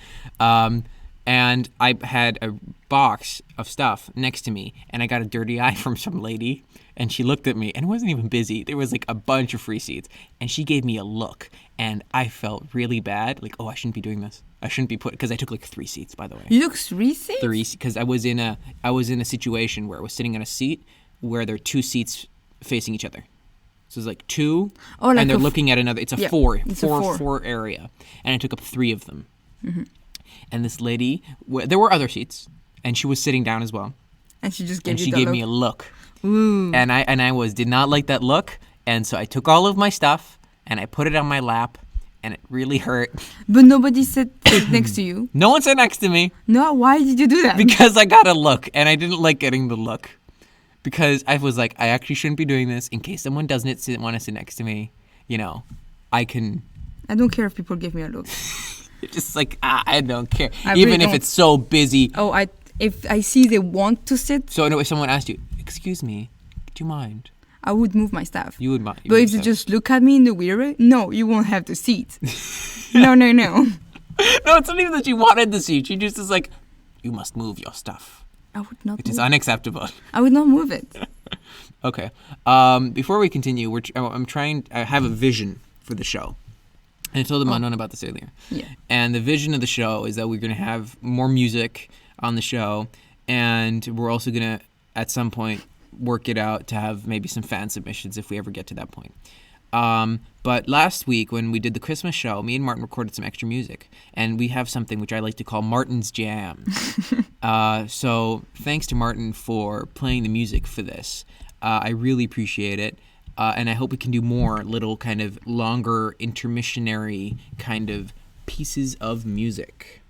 And I had a box of stuff next to me, and I got a dirty eye from some lady, and she looked at me, and it wasn't even busy. There was like a bunch of free seats, and she gave me a look, and I felt really bad. Like, oh, I shouldn't be doing this. I shouldn't be because I took like 3 seats, by the way. You took 3 seats? 3, because I was in a situation where I was sitting on a seat where there are 2 seats facing each other. So it's like 2, and they're looking at another. It's a 4 area, and I took up 3 of them. Mm-hmm. And this lady, there were other seats, and she was sitting down as well. And she just gave me a look. Ooh. And I did not like that look, and so I took all of my stuff and I put it on my lap, and it really hurt. But nobody sat next to you. No one sat next to me. No, why did you do that? Because I got a look, and I didn't like getting the look. Because I was like, I actually shouldn't be doing this. In case someone doesn't want to sit next to me, I can. I don't care if people give me a look. Just like, I don't care. Even if it's so busy. Oh, if I see they want to sit. So if someone asked you, excuse me, do you mind? I would move my stuff. You would mind. But if you just look at me in the weird way, no, you won't have the seat. No. No, it's not even that she wanted the seat. She just is like, you must move your stuff. I would not. It is unacceptable. I would not move it. Okay. Before we continue, I have a vision for the show. And I told Manon about this earlier. Yeah. And the vision of the show is that we're going to have more music on the show, and we're also going to, at some point, work it out to have maybe some fan submissions if we ever get to that point. But last week, when we did the Christmas show, me and Martin recorded some extra music, and we have something which I like to call Martin's Jam. So thanks to Martin for playing the music for this. I really appreciate it. And I hope we can do more little kind of longer intermissionary kind of pieces of music.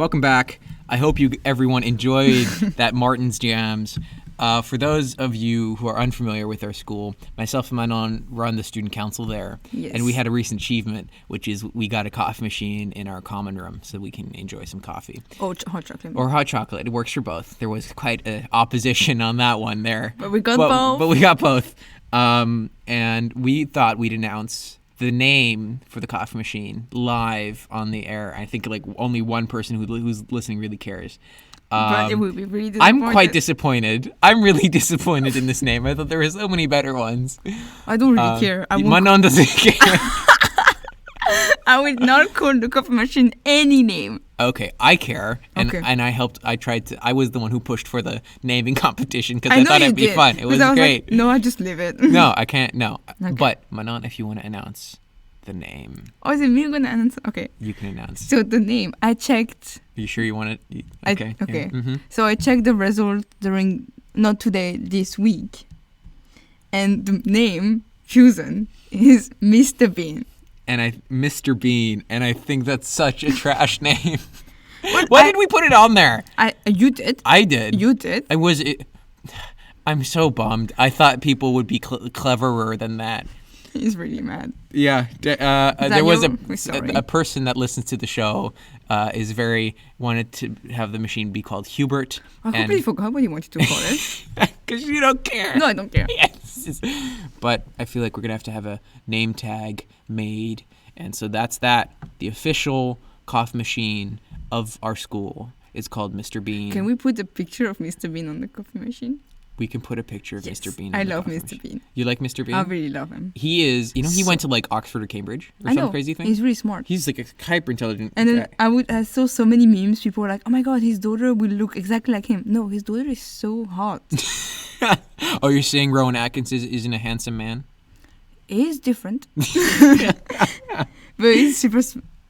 welcome back. I hope everyone enjoyed that Martin's Jams. For those of you who are unfamiliar with our school, myself and Manon run the student council there. Yes. And we had a recent achievement, which is we got a coffee machine in our common room so we can enjoy some coffee. Oh, hot chocolate. Or hot chocolate. It works for both. There was quite an opposition on that one there. But we got both. But we got both. And we thought we'd announce the name for the coffee machine live on the air. I think like only one person who's listening really cares. But it would be really disappointed. I'm quite disappointed. I'm really disappointed in this name. I thought there were so many better ones. I don't really care. Manon doesn't care. I would not call the coffee machine any name. Okay, I care, and Okay. and I helped. I was the one who pushed for the naming competition because I thought you it'd be did, fun. It was because I great. Like, no, I just leave it. No, I can't. No, Okay. but Manon, if you want to announce the name, Oh, is it me gonna announce? Okay. you can announce. So the name, I checked. Are you sure you want it? Okay. Yeah. Mm-hmm. So I checked the result during not today, this week, and the name chosen is Mr. Bean. And Mr. Bean, and I think that's such a trash name. But Why did we put it on there? You did. I did. You did. I'm so bummed. I thought people would be cleverer than that. He's really mad. Yeah, there was we're sorry. a person that listens to the show wanted to have the machine be called Hubert. I completely forgot what you wanted to call it. Because you don't care. No, I don't care. Yes. But I feel like we're going to have a name tag made. And so that's that. The official coffee machine of our school is called Mr. Bean. Can we put a picture of Mr. Bean on the coffee machine? We can put a picture of Yes, Mr. Bean. I on the love coffee Mr. machine. Bean. You like Mr. Bean? I really love him. He is, he went to like Oxford or Cambridge or I some know. crazy thing. He's really smart. He's like a hyper intelligent And then guy. I saw so many memes. People were like, "Oh my god, his daughter will look exactly like him." No, his daughter is so hot. Oh, you're saying Rowan Atkins isn't a handsome man? He's different, but he's super.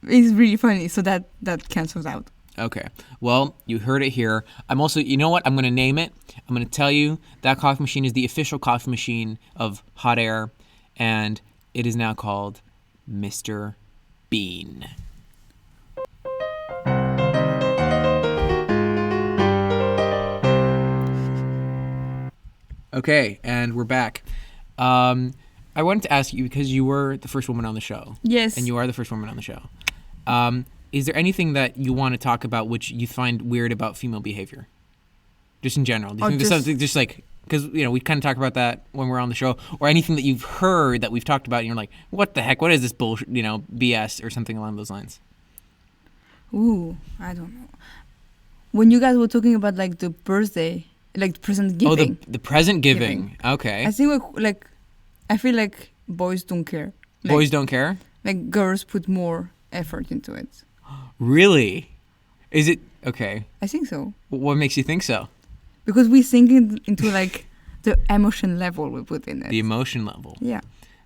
He's really funny, so that cancels out. Okay. Well, you heard it here. I'm also, you know what? I'm going to name it. I'm going to tell you that coffee machine is the official coffee machine of Hot Air, and it is now called Mr. Bean. Okay, and we're back. I wanted to ask you, because you were the first woman on the show. Yes. And you are the first woman on the show. Is there anything that you want to talk about which you find weird about female behavior? Just in general. Do you think there's something just like, because, we kind of talk about that when we're on the show, or anything that you've heard that we've talked about and you're like, what the heck? What is this bullshit, BS or something along those lines? Ooh, I don't know. When you guys were talking about like the birthday, like present giving. Oh, the present giving. Okay. I think I feel like boys don't care. Like, Boys don't care? Like girls put more effort into it. Really? Is it? Okay. I think so. What makes you think so? Because we sink into like the emotion level we put in it. The emotion level. Yeah.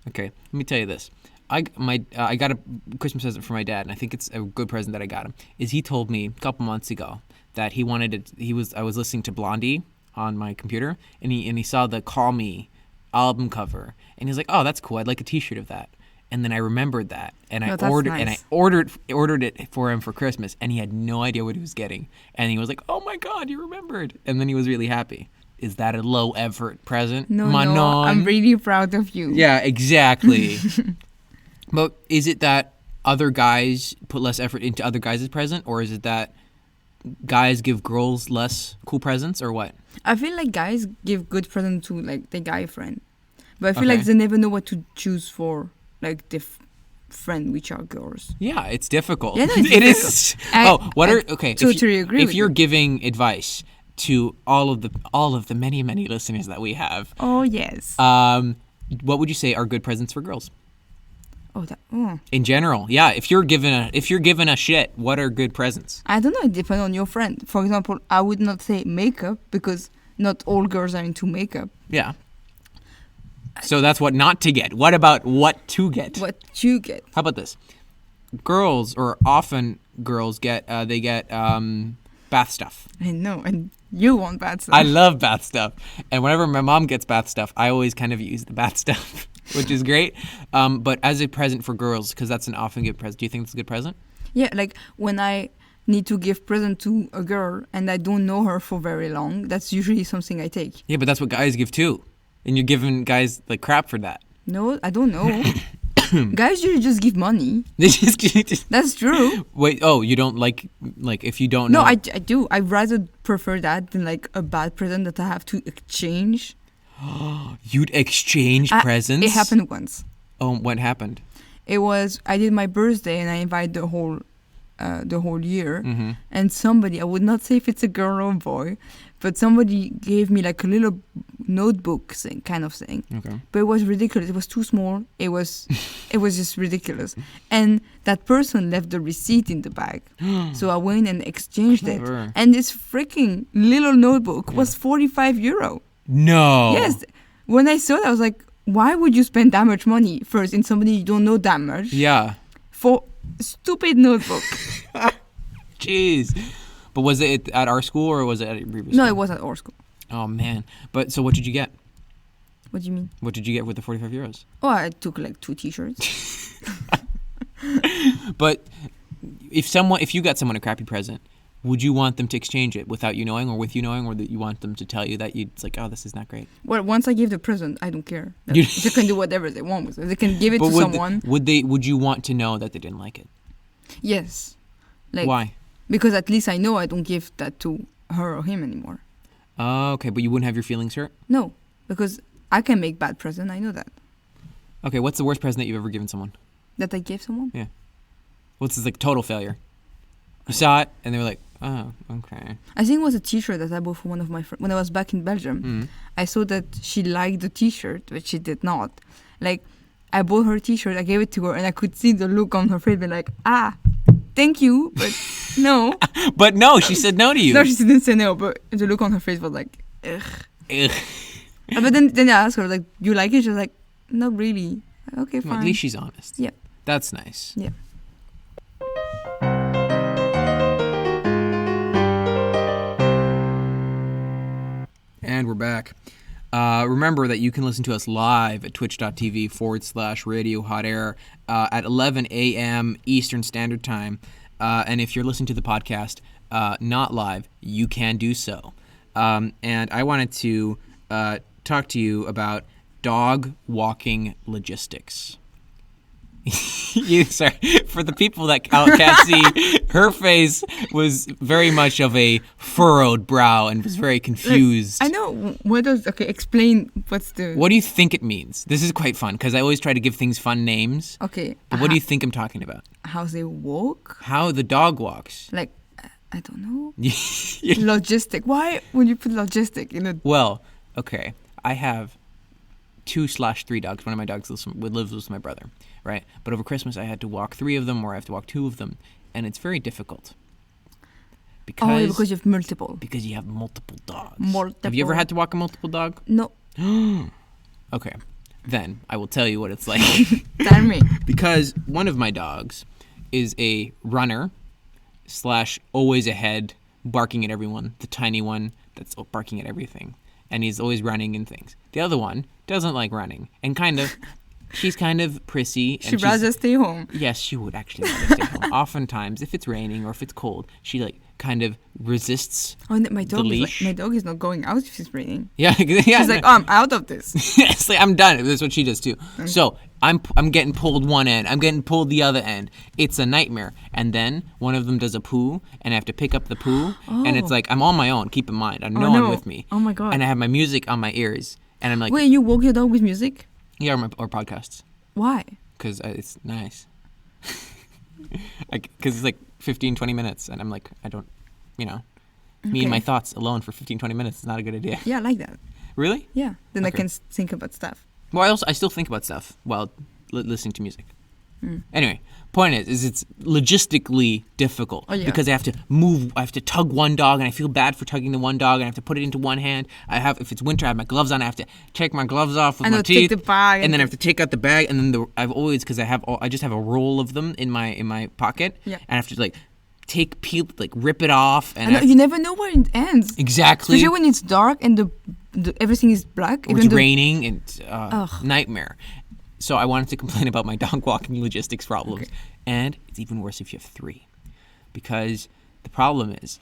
Okay, let me tell you this. I got a Christmas present for my dad, and I think it's a good present that I got him. Is he told me a couple months ago that he wanted to. I was listening to Blondie on my computer, and he saw the Call Me album cover, and he's like, "Oh, that's cool. I'd like a T-shirt of that." And then I remembered that, and I ordered it for him for Christmas, and he had no idea what he was getting, and he was like, "Oh my God, you remembered!" And then he was really happy. Is that a low effort present? No, Manon? I'm really proud of you. Yeah, exactly. But is it that other guys put less effort into other guys' present, or is it that guys give girls less cool presents, or what? I feel like guys give good presents to like the guy friend, but I feel Okay. like they never know what to choose for like the friend which are girls. Yeah, it's difficult. Yeah, no, it's it is. Okay. Totally agree If with you're you. giving advice to all of the many listeners that we have, Oh yes. what would you say are good presents for girls? In general, yeah. If you're given a shit, what are good presents? I don't know. It depends on your friend. For example, I would not say makeup because not all girls are into makeup. Yeah. So that's what not to get. What about what to get? What you get? How about this? Girls, or often girls get bath stuff. I know, and you want bad stuff. I love bath stuff, and whenever my mom gets bath stuff, I always kind of use the bath stuff, which is great. But as a present for girls, because that's an often good present. Do you think it's a good present? Yeah, like when I need to give present to a girl and I don't know her for very long, that's usually something I take. Yeah, but that's what guys give too. And you're giving guys like crap for that. No, I don't know. Guys usually just give money. They just That's true. Wait, oh, you don't like if you don't No, know. I do. I rather prefer that than like a bad present that I have to exchange. You'd exchange presents? It happened once. Oh, what happened? It was, I did my birthday and I invited the whole year. Mm-hmm. And somebody, I would not say if it's a girl or a boy, but somebody gave me like a little notebook thing, kind of thing. Okay. But it was ridiculous. It was too small. It was just ridiculous. And that person left the receipt in the bag. So I went and exchanged Clever. it. And this freaking little notebook was 45 euro. No. Yes. When I saw it, I was like, why would you spend that much money first in somebody you don't know that much? Yeah. For a stupid notebook. Jeez. But was it at our school or was it at your previous No, school? it was at our school. Oh, man. But so what did you get? What do you mean? What did you get with the 45 euros? Oh, I took like 2 t-shirts. But if you got someone a crappy present, would you want them to exchange it without you knowing or with you knowing, or that you want them to tell you that it's like, oh, this is not great? Well, once I give the present, I don't care. You- They can do whatever they want with it. They can give it But to someone. would you want to know that they didn't like it? Yes. Like, Why? because at least I know I don't give that to her or him anymore. Oh, okay, but you wouldn't have your feelings hurt? No, because I can make bad present. I know that. Okay, what's the worst present that you've ever given someone? That I gave someone. What's this like total failure? You saw it and they were like, oh, okay. I think it was a T-shirt that I bought for one of my friends when I was back in Belgium. Mm. I saw that she liked the T-shirt, but she did not. Like, I bought her T-shirt, I gave it to her, and I could see the look on her face, be like, thank you, but no. But no, she said no to you. No, she didn't say no, but the look on her face was like, ugh. Ugh. But then I asked her, like, you like it? She was like, not really. Okay, Well, fine. at least she's honest. Yeah. That's nice. Yeah. And we're back. Remember that you can listen to us live at twitch.tv/Radio Hot Air at 11 a.m. Eastern Standard Time. And if you're listening to the podcast not live, you can do so. And I wanted to talk to you about dog walking logistics. Sorry, for the people that can't see, her face was very much of a furrowed brow and was very confused. I know. Explain what's the... What do you think it means? This is quite fun because I always try to give things fun names. Okay. But what do you think I'm talking about? How they walk? How the dog walks. Like, I don't know. Logistic. Why would you put logistic in a... Well, okay. I have 2/3 dogs. One of my dogs lives with my brother, right? But over Christmas, I had to walk 3 of them, or I have to walk 2 of them, and it's very difficult. Because you have multiple. Because you have multiple dogs. Multiple. Have you ever had to walk a multiple dog? No. Okay. Then I will tell you what it's like. Tell me. Because one of my dogs is a runner / always ahead, barking at everyone. The tiny one that's barking at everything. And he's always running and things. The other one doesn't like running and she's kind of prissy. She'd rather stay home. Yes, she would actually rather stay home. Oftentimes, if it's raining or if it's cold, she like kind of resists my dog the leash. my dog is not going out if it's raining. Yeah. She's like, I'm out of this. It's like, I'm done. That's what she does too. So I'm getting pulled one end. I'm getting pulled the other end. It's a nightmare. And then one of them does a poo, and I have to pick up the poo. And it's like, I'm on my own. Keep in mind, I have no one with me. Oh my God. And I have my music on my ears, and I'm like, Wait, you walk your dog with music? yeah, or podcasts, Why? because it's nice. Because it's like 15, 20 minutes, and I'm like, I don't, me and my thoughts alone for 15, 20 minutes is not a good idea. Yeah, I like that. Really? Yeah. Then I Okay. can think about stuff. Well, I still think about stuff while listening to music. Anyway, point is it's logistically difficult because I have to move. I have to tug one dog, and I feel bad for tugging the one dog, and I have to put it into one hand. If it's winter, I have my gloves on. I have to take my gloves off with my teeth, take the bag, and then I have to take out the bag, and then because I just have a roll of them in my pocket, Yeah. and I have to rip it off, and You never know where it ends. exactly. Especially when it's dark and the everything is black. Or it's raining and nightmare. So I wanted to complain about my dog walking logistics problems. Okay. And it's even worse if you have 3. Because The problem is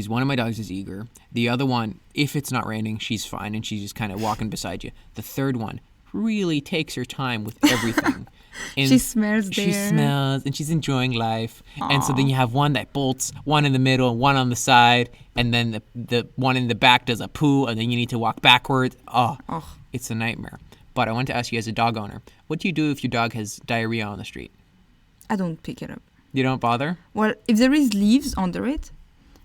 one of my dogs is eager. The other one, if it's not raining, she's fine and she's just kind of walking beside you. The third one really takes her time with everything. And She smells there. She smells and she's enjoying life. And so then you have one that bolts, one in the middle, one on the side, and then the one in the back does a poo, and then you need to walk backwards. Oh, it's a nightmare. But I want to ask you, as a dog owner, what do you do if your dog has diarrhea on the street? I don't pick it up. You don't bother? Well, if there is leaves under it,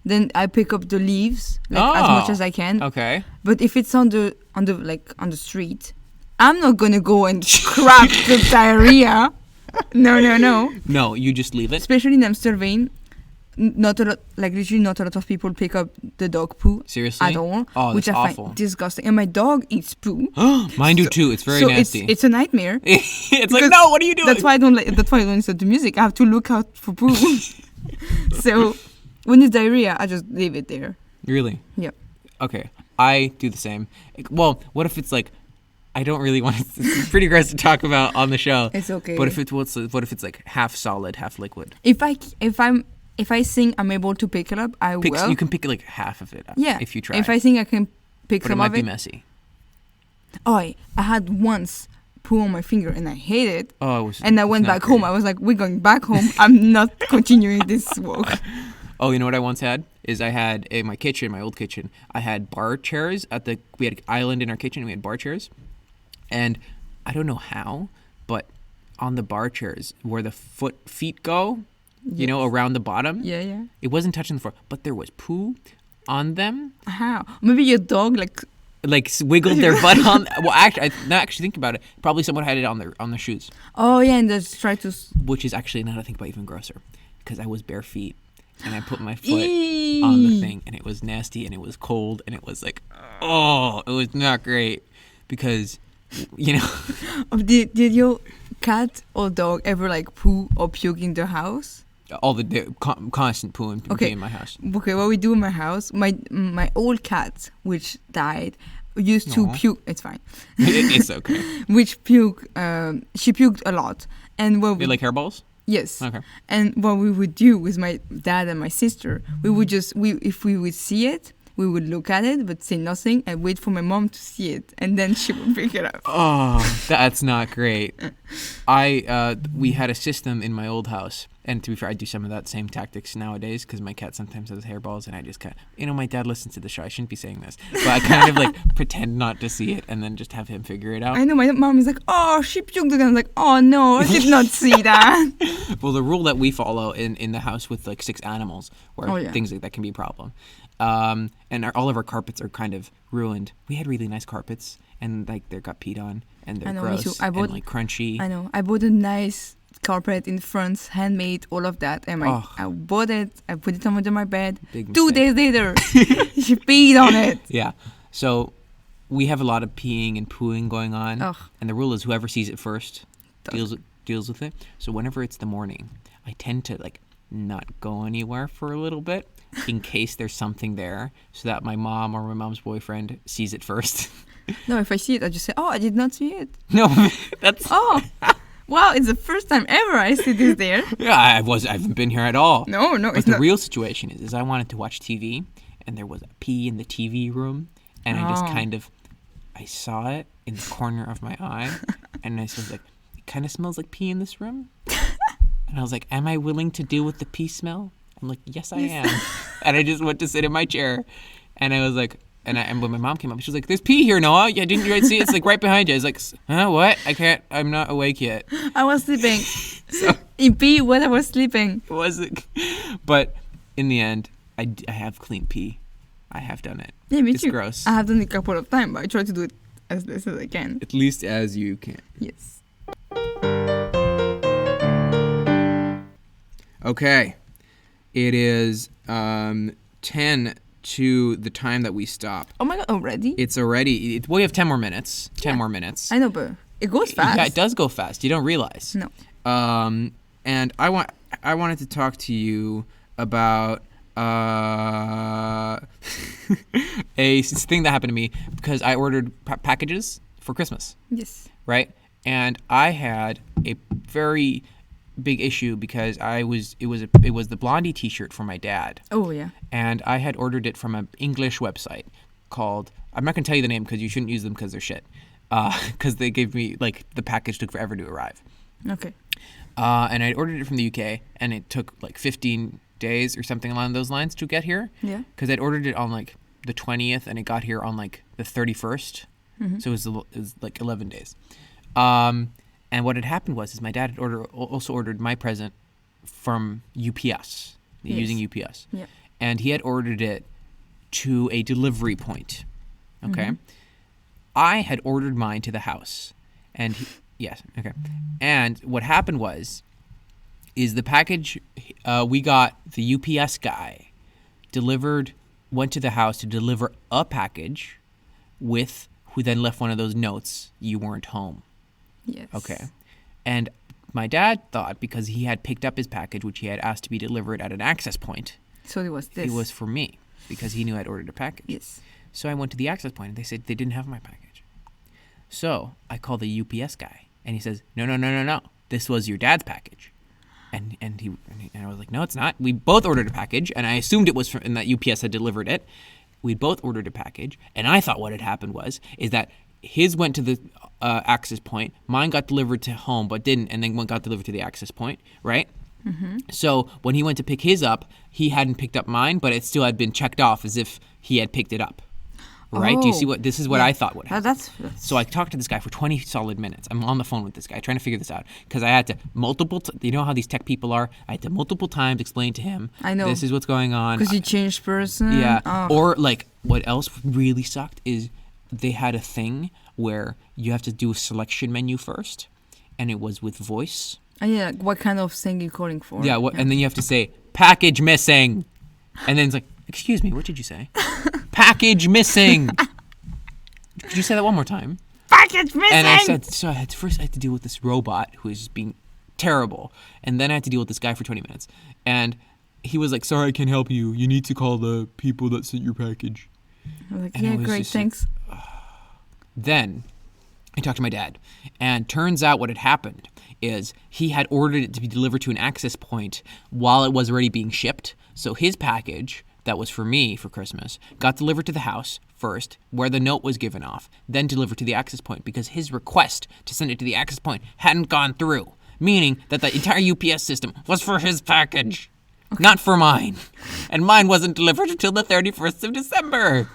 then I pick up the leaves as much as I can. Okay. But if it's on the street, I'm not gonna go and crap the diarrhea. No. No, you just leave it. Especially in Amsterdam, literally not a lot of people pick up the dog poo. Seriously? At all. Oh, which that's I awful. find disgusting. And my dog eats poo. Mine do too. It's very nasty. It's a nightmare. It's like, no, what are you doing? That's why I don't listen to music. I have to look out for poo. So when it's diarrhea, I just leave it there. Really? Yeah. Okay. I do the same. Well, what if it's like, I don't really want to, it's pretty gross to talk about on the show. It's okay. But what if it's like half solid, half liquid? If I think I'm able to pick it up, I will. You can pick like half of it up. Yeah. If you try. If I think I can pick but some it might of be it. messy. Oh, I had once poo on my finger and I hate it. Oh, it was. And I went back home. I was like, we're going back home. I'm not continuing this walk. Oh, you know what I once had? Is I had in my kitchen, my old kitchen, I had bar chairs we had an island in our kitchen and we had bar chairs. And I don't know how, but on the bar chairs where the feet go, you know, around the bottom. Yeah. It wasn't touching the floor, but there was poo on them. How? Maybe your dog wiggled their butt on. Well, actually, now actually think about it. Probably someone had it on their shoes. Oh yeah, and just try to. Which is actually, now that I think about, even grosser, because I was bare feet and I put my foot on the thing and it was nasty and it was cold and it was like, oh, it was not great because, you know. Did your cat or dog ever poo or puke in the house? All the constant poo and pee in my house. Okay, what we do in my house, my old cat, which died, used to puke. It's fine. It's okay. Which puke, she puked a lot. And what You like hairballs? Yes. Okay. And what we would do with my dad and my sister, we would if we would see it, we would look at it but say nothing and wait for my mom to see it, and then she would pick it up. Oh, that's not great. We had a system in my old house, and to be fair, I do some of that same tactics nowadays because my cat sometimes has hairballs, and I just kind of, my dad listens to the show. I shouldn't be saying this, but I kind of pretend not to see it and then just have him figure it out. I know my mom is like, oh, she puked again. I'm like, oh no, I did not see that. Well, the rule that we follow in the house with 6 animals, where things like that can be a problem. And all of our carpets are kind of ruined. We had really nice carpets, and they got peed on, and they're gross and crunchy. I know. I bought a nice carpet in France, handmade, all of that, and I bought it. I put it under my bed. 2 days later, she peed on it. Yeah. So we have a lot of peeing and pooing going on, and the rule is whoever sees it first deals with it. So whenever it's the morning, I tend to not go anywhere for a little bit, in case there's something there, so that my mom or my mom's boyfriend sees it first. No, if I see it, I just say, oh, I did not see it. No, that's... Oh, wow, it's the first time ever I see this there. Yeah, I haven't been here at all. No, but the real situation is I wanted to watch TV, and there was a pee in the TV room, and I just I saw it in the corner of my eye, and I was like, it kind of smells like pee in this room. And I was like, am I willing to deal with the pee smell? I'm like, yes, I am. And I just went to sit in my chair. And I was like, and when my mom came up, she was like, there's pee here, Noah. Yeah, didn't you see? It's right behind you. I was like, huh, what? I can't, I'm not awake yet. I was sleeping. In pee when I was sleeping. But in the end, I have clean pee. I have done it. Yeah, me too. It's gross. I have done it a couple of times, but I try to do it as less as I can. At least as you can. Yes. Okay. It is 10 to the time that we stop. Oh my God, already? It's already... we have 10 more minutes. 10 more minutes. I know, but it goes fast. Yeah, it does go fast. You don't realize. No. And I wanted to talk to you about a thing that happened to me because I ordered packages for Christmas. Yes. Right? And I had a very big issue because it was the Blondie T-shirt for my dad, Oh yeah. and I had ordered it from an English website called. I'm not gonna tell you the name because you shouldn't use them because they're shit. Because they gave me like the package took forever to arrive. Okay. And I ordered it from the UK, and it took like 15 days or something along those lines to get here. Yeah. Because I'd ordered it on like the 20th, and it got here on like the 31st. Mm-hmm. So it was like 11 days. And what had happened was my dad had also ordered my present from UPS, using UPS. Yeah. And he had ordered it to a delivery point. Okay. Mm-hmm. I had ordered mine to the house. And yes, okay. And what happened is the package we got, the UPS guy went to the house to deliver a package who then left one of those notes, "You weren't home." Yes. Okay. And my dad thought because he had picked up his package, which he had asked to be delivered at an access point, So it was this. it was for me because he knew I'd ordered a package. Yes. So I went to the access point and they said they didn't have my package. So I called the UPS guy and he says, No. This was your dad's package. And I was like, no, it's not. We both ordered a package and I assumed it was and that UPS had delivered it. We both ordered a package and I thought what had happened is that his went to the access point, mine got delivered to home but didn't, and then one got delivered to the access point, right? Mm-hmm. So when he went to pick his up, he hadn't picked up mine, but it still had been checked off as if he had picked it up. Right? Do you see this is what I thought would happen. That's So I talked to this guy for 20 solid minutes. I'm on the phone with this guy trying to figure this out because I had to you know how these tech people are? I had to multiple times explain to him, I know. This is what's going on. because you changed person. Yeah. Oh. Or like what else really sucked is they had a thing where you have to do a selection menu first, and it was with voice. And yeah, like, what kind of thing you calling for? Yeah, and then you have to say package missing, and then it's like, excuse me, what did you say? Package missing. Could you say that one more time? Package missing. And I said, so first I had to deal with this robot who is being terrible, and then I had to deal with this guy for 20 minutes, and he was like, sorry, I can't help you. You need to call the people that sent your package. I was like, And I yeah, was great, just like, thanks. Then I talked to my dad, and turns out what had happened is he had ordered it to be delivered to an access point while it was already being shipped. So his package that was for me for Christmas got delivered to the house first, where the note was given off, then delivered to the access point because his request to send it to the access point hadn't gone through, meaning that the entire UPS system was for his package, not for mine. And mine wasn't delivered until the 31st of December.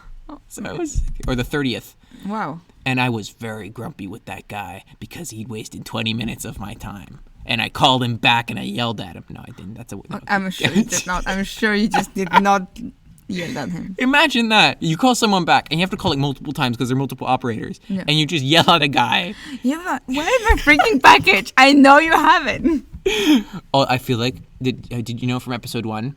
So it was, or the 30th. Wow. And I was very grumpy with that guy because he'd wasted 20 minutes of my time. And I called him back and I yelled at him. No, I didn't. No. I'm sure you did not. I'm sure you just did not yell at him. Imagine that. You call someone back and you have to call it multiple times because there are multiple operators. Yeah. And you just yell at a guy. Yeah, but where's my freaking package? I know you have it. Oh, I feel like, did you know from episode 1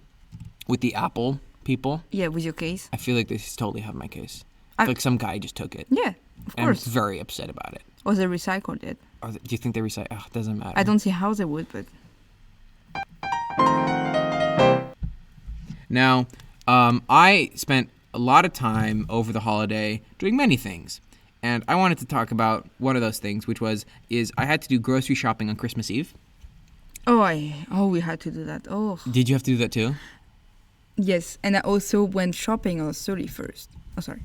with the Apple people? Yeah, with your case. I feel like they totally have my case. I feel like some guy just took it. Yeah, of And course. I'm very upset about it. Or they recycled it. Or do you think they recycle? Oh, it doesn't matter. I don't see how they would, but Now, I spent a lot of time over the holiday doing many things. And I wanted to talk about one of those things, which is I had to do grocery shopping on Christmas Eve. we had to do that. Oh, Did you have to do that too? yes, and I also went shopping on the 31st. Oh, sorry,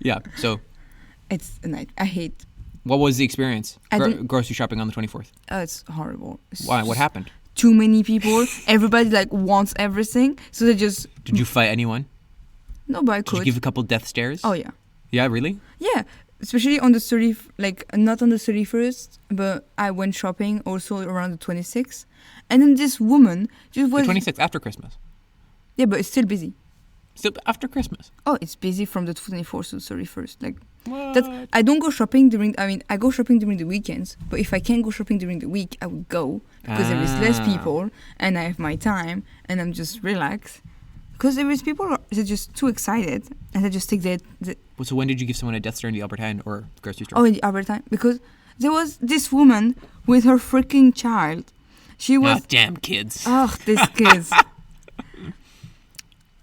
Yeah. So it's a night. I hate. what was the experience? I didn't- Grocery shopping on the 24th. It's horrible. It's Why? What just happened? Too many people. Everybody like wants everything, so they just Did you fight anyone? no, but I Did could. you give a couple death stares? Oh yeah, Yeah, really? yeah. Especially on the 30, like not on the 31st, but I went shopping also around the 26th, and then this woman just The was 26th, after Christmas. yeah, but it's still busy. Still after Christmas. Oh, it's busy from the 24th to the 31st. Like What? that's I don't go shopping during. I mean, I go shopping during the weekends. But if I can't go shopping during the week, I would go because there is less people and I have my time and I'm just relaxed. Because there is people they're just too excited and they just take the So when did you give someone a death stare in the Albert Heijn or grocery store? oh in the Albert time because there was this woman with her freaking child. She was Ah, damn kids. these kids.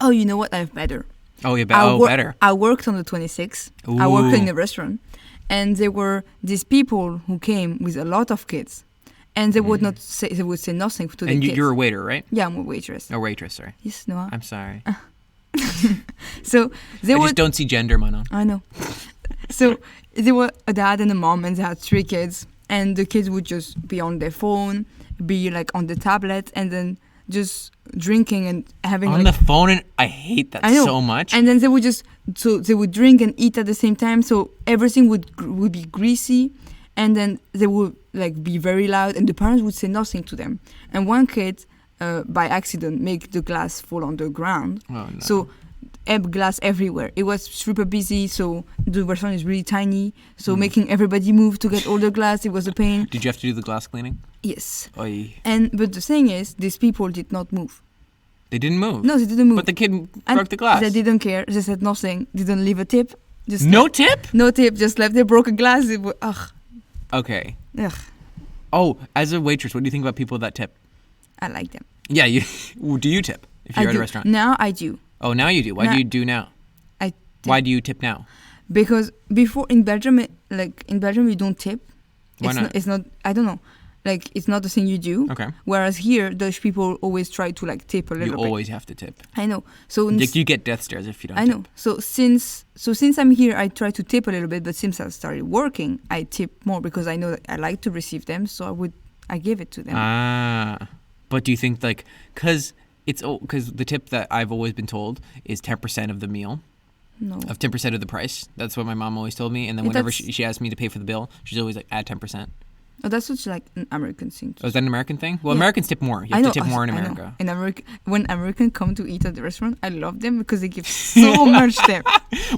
Oh, you know what? I have better. Oh, yeah, better. I worked on the 26th. I worked Ooh. in a restaurant. And there were these people who came with a lot of kids. and they would not say, they would say nothing to the And kids. you're a waiter, right? Yeah, I'm a waitress. A waitress, sorry. Yes, no. I'm sorry. So they I would. just don't see gender, Manon. I know. So they were a dad and a mom, and they had 3 kids, and the kids would just be on their phone, be like on the tablet, and then just drinking and having On like, the phone, and I hate that I know. so much. And then they would they would drink and eat at the same time, so everything would be greasy, and then they would like be very loud, and the parents would say nothing to them. And one kid, by accident, make the glass fall on the ground. Oh, no. So glass everywhere. It was super busy, so the restaurant is really tiny. So making everybody move to get all the glass, it was a pain. Did you have to do the glass cleaning? Yes. Oy. But the thing is, these people did not move. They didn't move. No, they didn't move. But the kid And broke the glass. They didn't care. They said nothing. Didn't leave a tip. Just No tip? No tip. Just left. They broke a glass. It was, Okay. ugh. Oh, as a waitress, what do you think about people that tip? I like them. Yeah, you do you tip if you're I at do. a restaurant? Now I do. Oh, now you do. Why Now- do you do now? I Why do you tip now? because before in Belgium, you don't tip. Why not? It's not. I don't know. Like it's not the thing you do. Okay. Whereas here, Dutch people always try to like tip a little You bit. always have to tip. I know. So Like you get death stares if you don't I tip. know. So since I'm here, I try to tip a little bit. But since I started working, I tip more because I know that I like to receive them. So I give it to them. Ah. But do you think like because the tip that I've always been told is 10% of the meal, No. of 10% of the price. That's what my mom always told me. And then Yeah, whenever that's- she asked me to pay for the bill, she's always like, add 10%. Oh, that's such like an American thing. Oh, is that an American thing? Well, Yeah. Americans tip more. You have to tip more in I know. America. In America, when Americans come to eat at the restaurant, I love them because they give so much tip.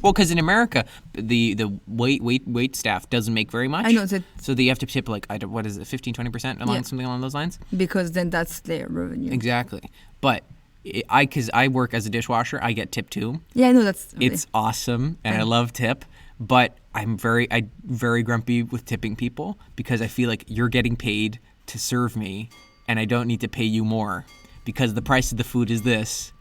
Well, because in America, the wait staff doesn't make very much. I know that So they have to tip like, what is it, 15, 20% along Yeah. something along those lines? because then that's their revenue. Exactly. But because I work as a dishwasher, I get tip too. Yeah, I know that's. It's awesome, and I Yeah. love tip. But I'm very grumpy with tipping people because I feel like you're getting paid to serve me, and I don't need to pay you more because the price of the food is this,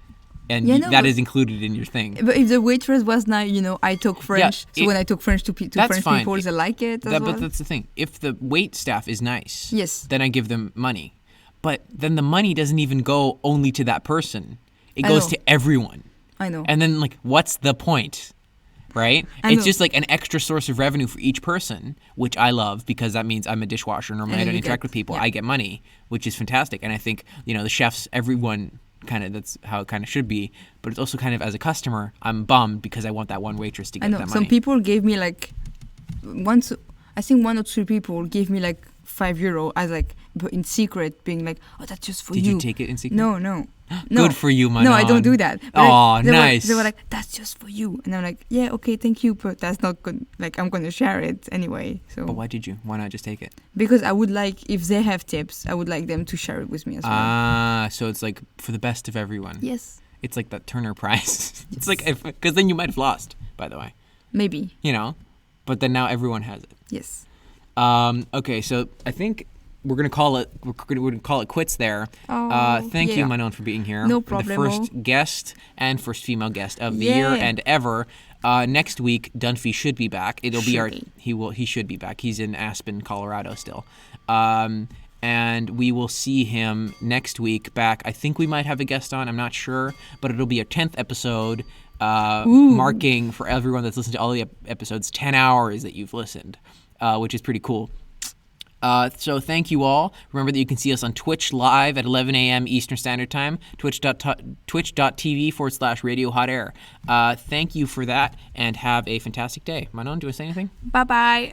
and Yeah, no, that but- is included in your thing. But if the waitress was nice, I talk French. So when I talk French to that's French fine. people, they like it as well. But that's the thing. If the wait staff is nice, Yes. then I give them money. But then the money doesn't even go only to that person. It I goes know. to everyone. I know. And then like, what's the point? Right? I It's know. just like an extra source of revenue for each person, which I love because that means I'm a dishwasher. Normally And I then don't you interact get- with people. yeah. I get money, which is fantastic. And I think, the chefs, everyone kind of, that's how it kind of should be. But it's also kind of as a customer, I'm bummed because I want that one waitress to I get know. that Some money. people gave me like once. I think 1 or 2 people gave me like €5 as like, but in secret, being like, "Oh, that's just for Did you." you take it in secret? No, no. Good for you, Manon. No, I don't do that. But Aw, they nice. They were like, "That's just for you," and I'm like, "Yeah, okay, thank you, but that's not good. Like, I'm gonna share it anyway." So But why did you? Why not just take it? because I would like, if they have tips, I would like them to share it with me as well. Ah, so it's like for the best of everyone. Yes, It's like that Turner Prize. It's like, because then you might have lost, by the way. maybe. But then now everyone has it. Yes. Okay, so I think we're gonna call it quits there. Thank you, yeah. Manon, for being here. No For the problemo. first guest and first female guest of the Yeah. year and ever. Next week, Dunphy should be back. It'll be Should be. He should be back. He's in Aspen, Colorado still. And we will see him next week back. I think we might have a guest on. I'm not sure, but it'll be our 10th episode, marking for everyone that's listened to all the episodes 10 hours that you've listened, which is pretty cool. So thank you all. Remember that you can see us on Twitch live at 11 a.m. Eastern Standard Time, twitch.tv/Radio Hot Air. Thank you for that, and have a fantastic day. Manon, do you want to say anything? Bye bye.